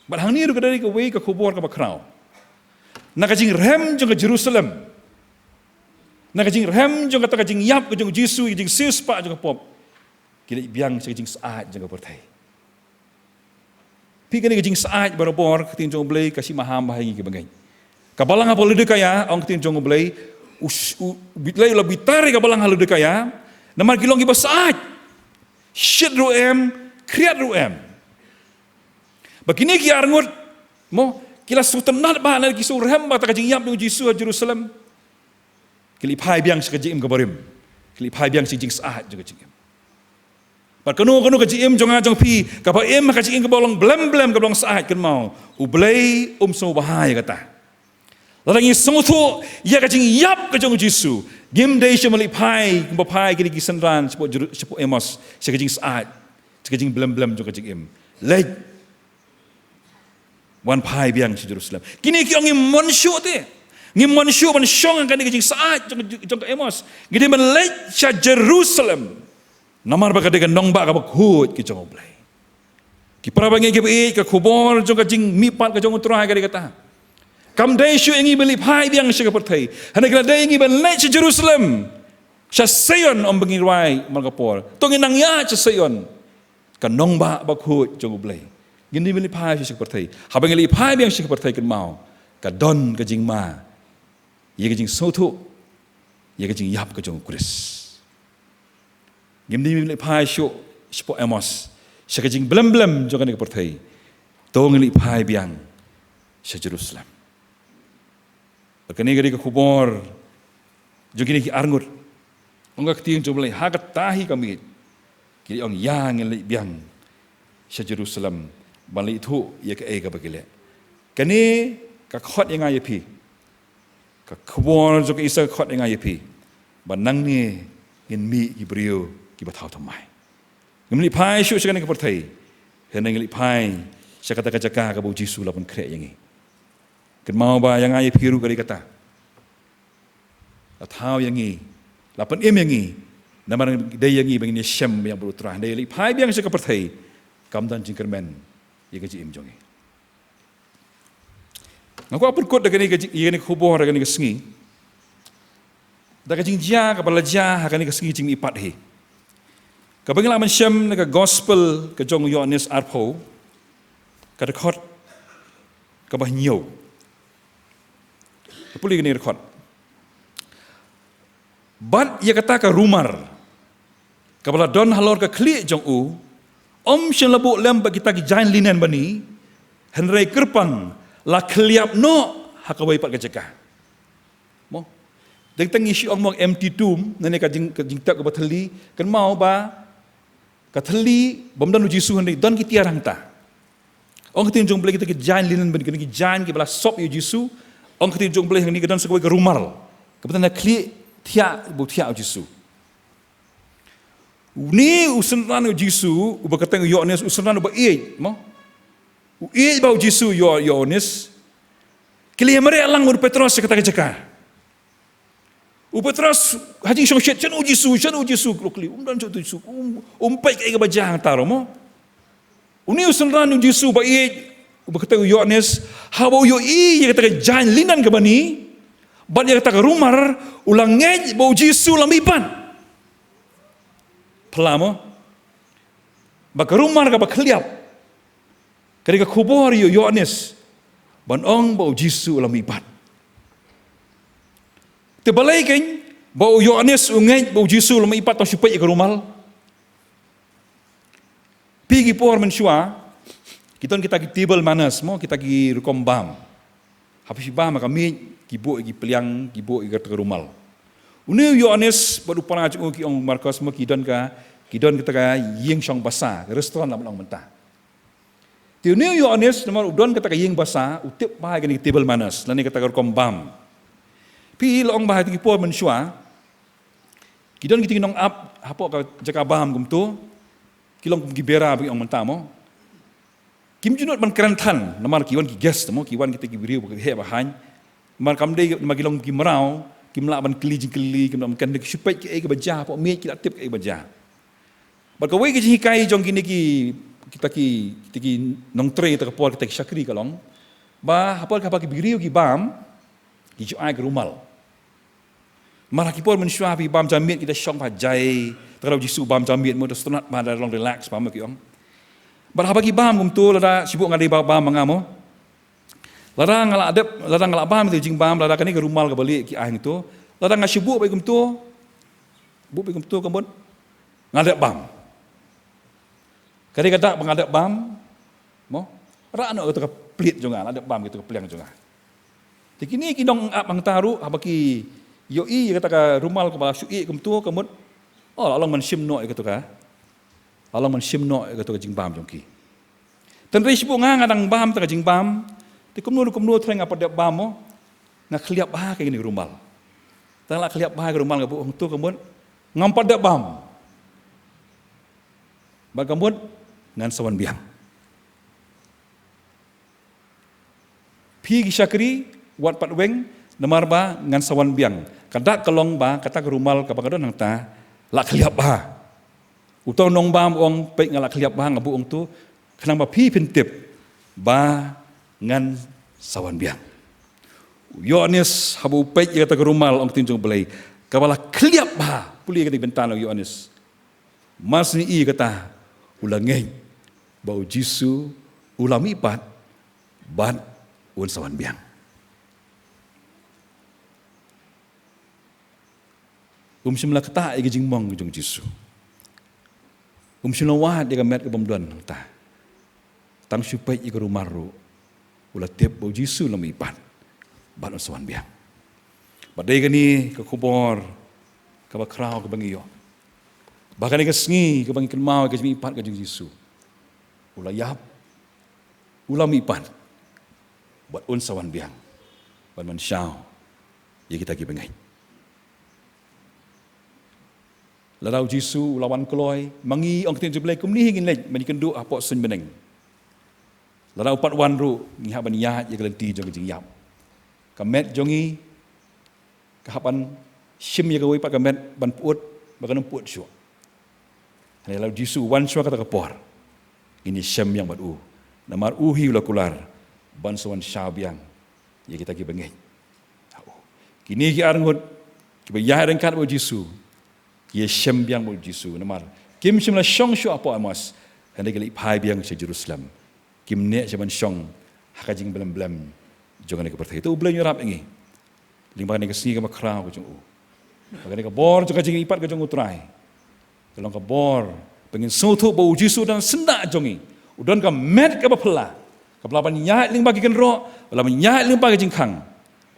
bar hang ni ru kadari ka we ka kubur ka bakrau na ka jing rem jong ka Jerusalem na ka jing rem jong kata ka jing yap ka jong Yesu jing sispa jong ka pop kila biang sa jing saat jong ka pertai pi kani ka jing saat barabor ka tin jong blai ka si maham bahai ki bagai ka balang apa lede kaya ong tin jong blai bitlay la bitari ka balang halu de kaya namar kilong iba saat shit ruem kriat ruem begini ki arngut mo kila sutenat ba na ki surhem ba ta jing yap ng Yesu Jerusalem kili pai biang sa jing gabarim kili pai biang si jing saat juga jing par kanu ka jing jonga jong pi ka ba em ka jing ka bolong blem ka bolong saat kan mau ublay so bahaya kata Larang ini semua tu, ia kacing yap kacang Yesus. Gim day saya melipai, kumpai kini kisenran, sepuk emos, saya kacing saat, saya kacing belum juga kacing em. Lej, wan pai biang si Jerusalem. Kini kiong ngim manusia tu, ngim manusia manusia kan kacing saat, jong emos. Gini melej si Jerusalem. Namar baga dengan nong baga bakhut kacang oblay. Kipara bangi kibai ke kubur jong kacing mipat kacang utrah kali kata. Kam day syu ingi beli pai biang sya pertai. Hana kala day ingi belai ci Jerusalem. Sya sayon om bengi rai malgapor. Tong inang ya ci sayon. Kan nong ba bakhut jong blai. Gini beli pai sya pertai. Ha bengi li pai biang sya pertai kan mau. Ka don ka jing ma. Ye ka jing sotu. Ye ka jing yap ka jong Kris. Gini beli pai syu spo emos. Sya ka jing blem jong ka pertai. Tong li pai biang sya Jerusalem. Kini gari ke kubur, jom kini ki arngut, onggak tiang jom lagi hagat tahi kami, kini orang yang lagi biang, se Jerusalem, balik itu ia ke ega bagile. Kini kakot yang ayah pi, kakubur jom ke isa kakot yang ayah pi, banang ni ingin mi kibriu kibatau tamai. Kini pai syu sekali kepertai, hendak ngeli pai, saya kata kaca kabu Jisu lapun krek yang ini. Kan mau ba yang ayah piru kali kata. Atau yang ini, lapan yang ini, nama dia yang ini begini Syam yang berutrah. Dia li pai biang saya kepertai, kamdan jingkermen, ia gaji imjongi. Aku apa kot dengan ini kubur dengan ini kesengi. Dah gaji jia kepala jia akan ini kesengi jing ipat he. Kapag laman Syam nega gospel ke jong Yohanes Arpo, kada kot kabah nyo. Puli gini rekod. Bat ia kata ke rumar. Kapala don halor ke klik jong u. Om syen lebu lem bagi kita jain linen bani. Henry kerpang la kliap no hakawai pat kecekah. Mo. Deng teng isi ong empty tomb nene ka jing tak ke bateli kan mau ba kateli bomdan uji suhan don ki tiarang ta. Ong ketin jong beli kita ke jain linen bani ki jain ki bala sop yu Jisu. Orang ketika jom boleh ni kedan sekali ke rumal, kebetulan nak klik tiak buat Jisu. Ni usunan Jisu, ubah kata Yohanes usunan ubah mo, bau Jisu Yohanes, kali mereka lang ur Petrus kata kecekah. Petrus haji syongsyet canu Jisu kali dan catu Jisu, umpai ke bajang taro mo. Uni usunan Jisu ubah kata Yohanes, habau yo ia kata jain linan ke bani, ban ia kata rumar ulang ngej bau Jisu lamiban. Pelamo, bak rumar ke bak keliap, ketika kubur yo Yohanes, ban ong bau Jisu lamiban. Tebalai kan, bau Yohanes ngej bau Jisu lamiban tong supaya ke rumal. Pigi por mensua. Kita tibel manas, mo kita ki rukom bam. Habis bam kami kibo ki peliang kibo ki rumal. Uni Yohanes baru pernah jenguk ki ong Markus mo kidon kita ka yeng syong basa restoran lam long mentah. Ti uni Yohanes nomor udon kita ka yeng basa utip ba ki tibel manas lani kita rukom bam. Pi long ba ki po mensua. Kidon kita nong up hapo ka jaka bam gumtu. Kilong ki bera bi ong mentah mo. Kim junot man kerantan, namar kiwan ki guest, mo kiwan kita ki beriu ke he bahan. Mar kam dei magilong ki merau, kim la ban keli kim la kan ki supaya ki ke baja, po me ki la tip ke baja. Bar ka wei ki hikai jong kini kita ki nong tre ta kapor kita ki syakri kalong. Ba hapor ka ki beriu ki bam, ki ju ai ke rumal. Mar ki por men syuapi bam jamit kita syong pa jai, terau Jisu bam jamit mo stonat ba long relax bam ki ong. Berhabagi bam kumtu lada sibuk ngadai bam mangamo. Lada ngalak bam itu jing bam lada kani ke rumal ke balik ki ahing tu. Lada ngasibuk bai kumtu. Bu bai kumtu kambon. Ngadap bam. Kali kata mengadap bam. Mo. Ra ano ke pelit juga ngadap bam gitu ke peliang juga. Tikini kidong ap mang taru habaki yoi kata ka rumal ke bala syui kumtu kambon. Oh Allah mensim no gitu ka. Allah mensim no kata jing bam jongki. Tan rei sipu ngadang bam ta jing bam. Ti kumnu trang apa dep bam mo. ngak khliap bah ke gini rumal. Tang la khliap bah ke rumal ngabu ong tu kemun ngampat dak bam. Bagamun ngan sawan biang. Pi syakri wat pat weng namar ba ngan sawan biang. Kadak kelong ba kata ke rumal ka bagadon nang ta la khliap bah. Utau nong bam ong pe ngalak khliap bah ngabu ong tu kenang ba pi pintip ba ngan sawan biang. Yohanes habu pe kata ke rumal ong tinjung belai kabala khliap bah puli kata bentan Yohanes. Mas ni i kata ulangai bau jisu ulami pat ban un sawan biang. Simla kata igi jingmong jong jisu. Simla wah dia met ke bomduan ta. Tang supai igi rumaru ula tiap bau jisu lami pat ban un sawan biang. Badai gani ke kubor ke bakrau ke bangiyo. Bahkan ke sengi ke bangi kenmau ke jimi pat ke jong jisu. Ula yap ulami pat buat un sawan biang. Ban man syau ye kita ki bengai. Larau jisu lawan keloi mangi ong tin jublai kum ni hingin lek mani kendu apok sun beneng. Larau pat wan ru ngi haban ya ye kelenti jong jing yap. Kamet jongi kahapan sim ye gawai pat kamet ban puut bagan puut syuk. Larau jisu wan syuk kata kapor. Ini sim yang badu. Namar uhi ula kular ban sawan syabiang ye kita ki bengai. Kini ki arngut ki bayah rengkat bo jisu. Ye shem biang mo jisu namar kim shimla shong shu apo amos hande geli pai biang se Jerusalem kim ne jaman shong hakajing belem-belem jongane ke pertai itu belum nyurap ingi limbane ke sini ke makrau ke jong bagane ke bor juga jing ipat ke jong utrai kelong ke bor pengen sotu bau jisu dan senda jongi udon ke met ke bapela ke pelaban nyai ling bagi ken ro pelaban nyai ling bagi jing kang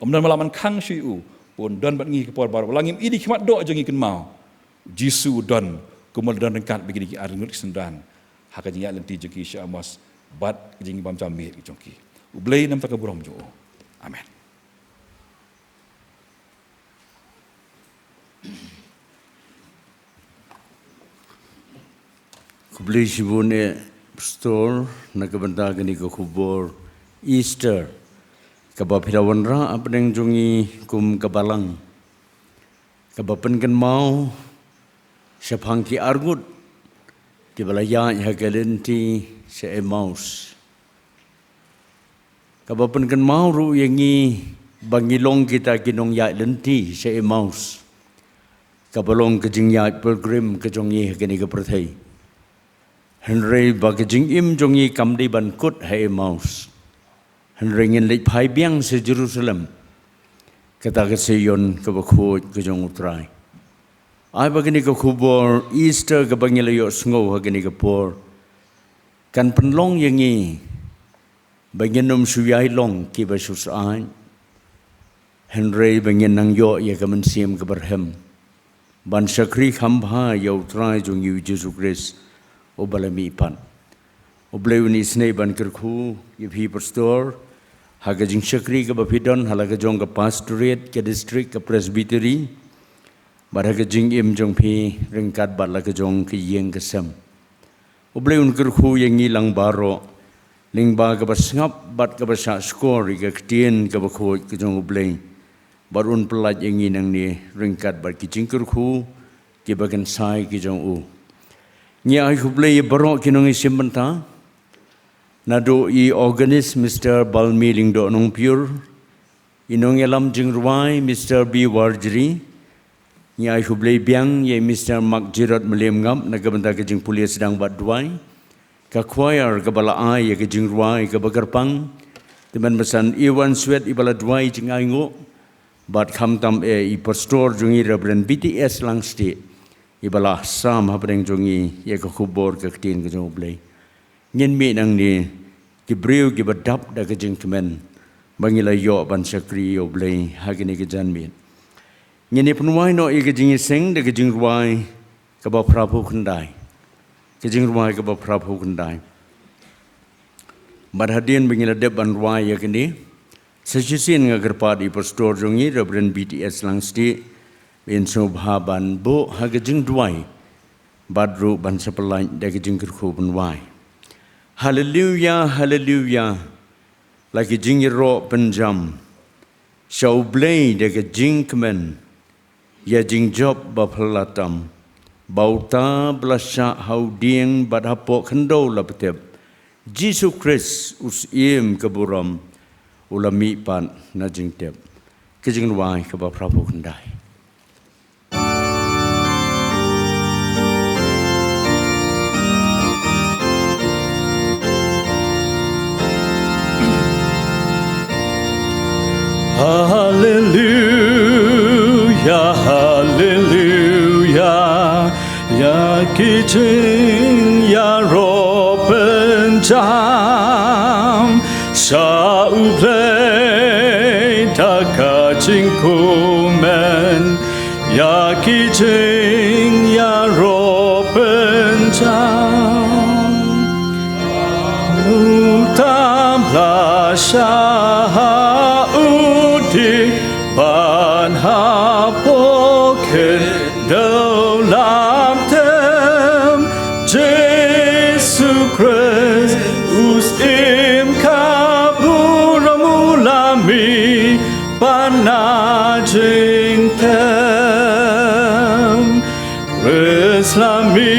omdan malaman kang shu pun don bat ngi ke por bar langim idi khmat do jongi ken mau Jisu don kumul don rengkat begini ki arngut sendan hakajinya lenti jengki syamos bat jengki bam jamir jengki ublei nam takaburam jo amen. Kublai sibune pastor nakabanta gani ko kubor Easter kabapirawan ra apneng jongi kum kabalang kabapen kan mau Sepangki argut di balaya hagalenti se Emmaus. Kabapan kan mau ru yangi bangilong kita kinong ya lenti se Emmaus. Kabalong kejing ya pilgrim kejongi hagani ke perthai. Henry bagajing im jongi kamdi bankut ha Emmaus. Henry ngin lek pai biang se Jerusalem. Kata ke Sion kabakut kejong utrai. Ay bagani ka kubor Easter ka bangilayo sngo hagani ka por kan penlong yangi banginum suyai long ki basus an Henry bangin nang yo ya ka mensim ka berhem ban sakri khambha yo trai jong yu Jesus Christ o balami pan o bleuni snei ban kerku ye phi pastor haga jing sakri ka bapidon halaga jong ka pastorate ka district ka presbytery Barang jing im jong pi ringkat bat la kejong ke yeng kesem. Ublei un kerhu yang ngilang baro ling ba ke basngap bat ke basa skor ke ketien ke bakho kejong ublei. Barun pelaj yang nang ni ringkat bat ke jing kerhu ke bagan sai kejong u. Ngi ai ublei baro kinong isim benta. Nado I organist Mr. Balmi lingdo nong pure. Inong elam jing ruai Mr. B. Warjri. Nyai hublei biang ye Mr. Mark Gerard Meliam ngam nagabanta ke jing pulis sedang bat duai ka choir ka bala ai ye ke jing ruai ka bagarpang teman besan Iwan Swet ibala duai jing aingo bat kham tam I pastor jungi Reverend BTS langsti ibala sam habreng jungi ye ka khubor ka tin ke jong blei nyen mi nang ni ki breu ki badap da ke jing kemen bangila yo ban sakri yo blei hagini ke janmi Ngini penuai no I kejing seng de kejing ruai ke ba prabu kendai. Kejing ruai ke ba prabu kendai. Badhadien bingila deb ban ruai ya kini Sejusin ngagerpat i pastor jongi Reverend BTS Langsti bin sobhaban bo hagajing duai badru ban sepelain dagajing kerku benwai. Haleluya, haleluya. Lagi jing ro penjam. Shau blay dagajing kemen. Ya jing job bapalatam. Bauta belasya haudieng badhapo kendo lapetep. Jesus Christ usim keburam ulami pan na jing tep. Kejing wai ke baprabu kendai. Hallelujah, hallelujah. Ya kijing ya ropen jam. Sa uplay taka jing kumen. Ya kijing ya ropen jam. Utam plasya ban hapoken dalam tem Jesus Christ usim kaburamulami panajing tem Reslami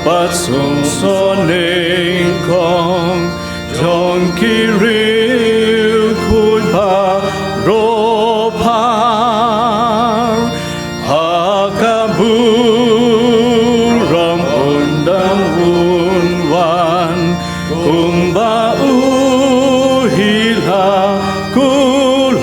patsung soning kong jong kiri ropar hakaburam undang unwan kumbau hila kular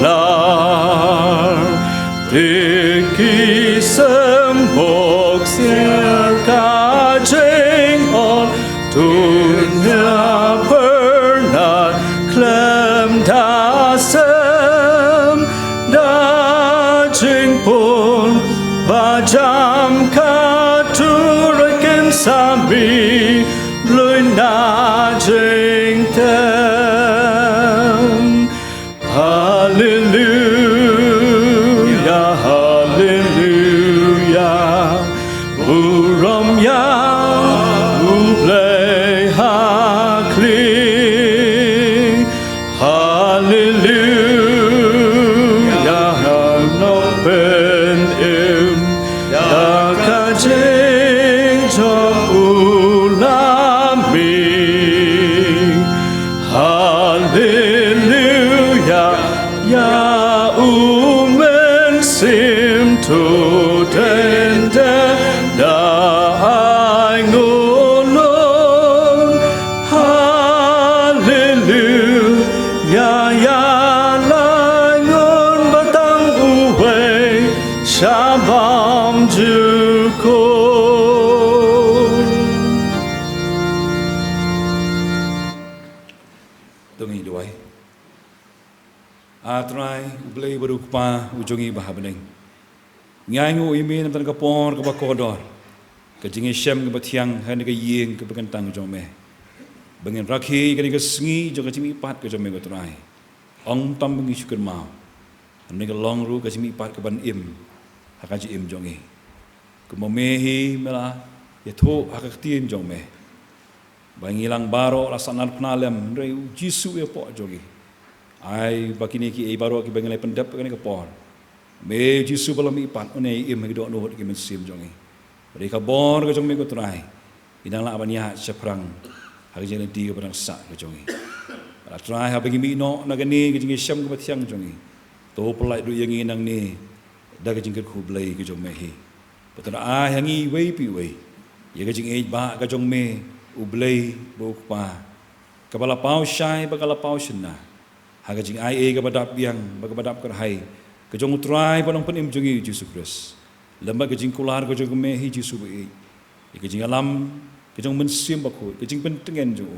tiki sembok sirka jeng on dunia pernah klem dasem dajing pun bajam katurakan sami blui dajing tem. Hallelujah, hallelujah. Uram yang uplay hakli. Hallelujah, no pen im da kajing jong ulami. Hallelujah, ya umen sim to tende da ai ngolong. Hallelujah, ya langon batang uwe shabam juko. Tungi duai. Atrai ublay berukpa ujongi bahabeneng. Ngangu imi namtan kapor kabakodor. Kajingi syam kabatiang hani kayeng kabakantang jome. Bangin rakhi kani kesengi jong kajimi pat ke jome katrai. Ong tam bengi syukur mau. Hani long ru kajimi pat kaban im. Hakaji im jongi. Kumomehi mela yatho hakaktien jome. Bangilang baro lasanar penalem rei jisu ya po jogi. Ai bakini ki e baro ki bangilai pendap kani kapor. Me jisu balam ipat one im ki do no ki mensim jongi. Mereka bor ke jongi ko trai. Inang la abania seprang hari jene di ke perang sak ke jongi. Ala trai ha bagi mi no nagani ke jingi syam ke batiang jongi. To pelai du yang inang ni da ke jingker ku blai ke jongi. Betul ah hangi wei pi wei. Ye ke jingi ba ke jongi ublay bukpa kabala pau syai bakala pau sena haga jing ai e kabadap yang bakabadap kerhai kejong utrai panong penim jongi Jesus Christ lamba kejing kular kejong mehi Jesus be e kejing alam kejong mensim bakut kejing pentengen jo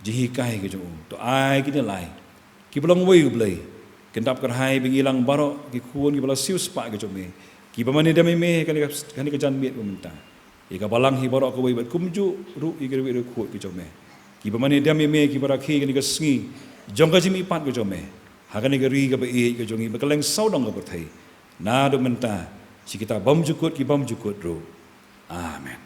jihi kai kejong to ai kini lai ki belong wei ublay kendap kerhai bengilang barok ki kuon ki bala sius pa kejong me ki pamane dame me kan kejan miet peminta ika balang hi barok ko wei bat kumju ru ika wei ko ki jome ki pamane dia me ki barak hi ni ka sngi jong ka jimi pat ko jome hakani ka ri ka ba e ka jongi ba kaleng sau dong ka berthai na do menta si kita bam jukut ki bam jukut ro amen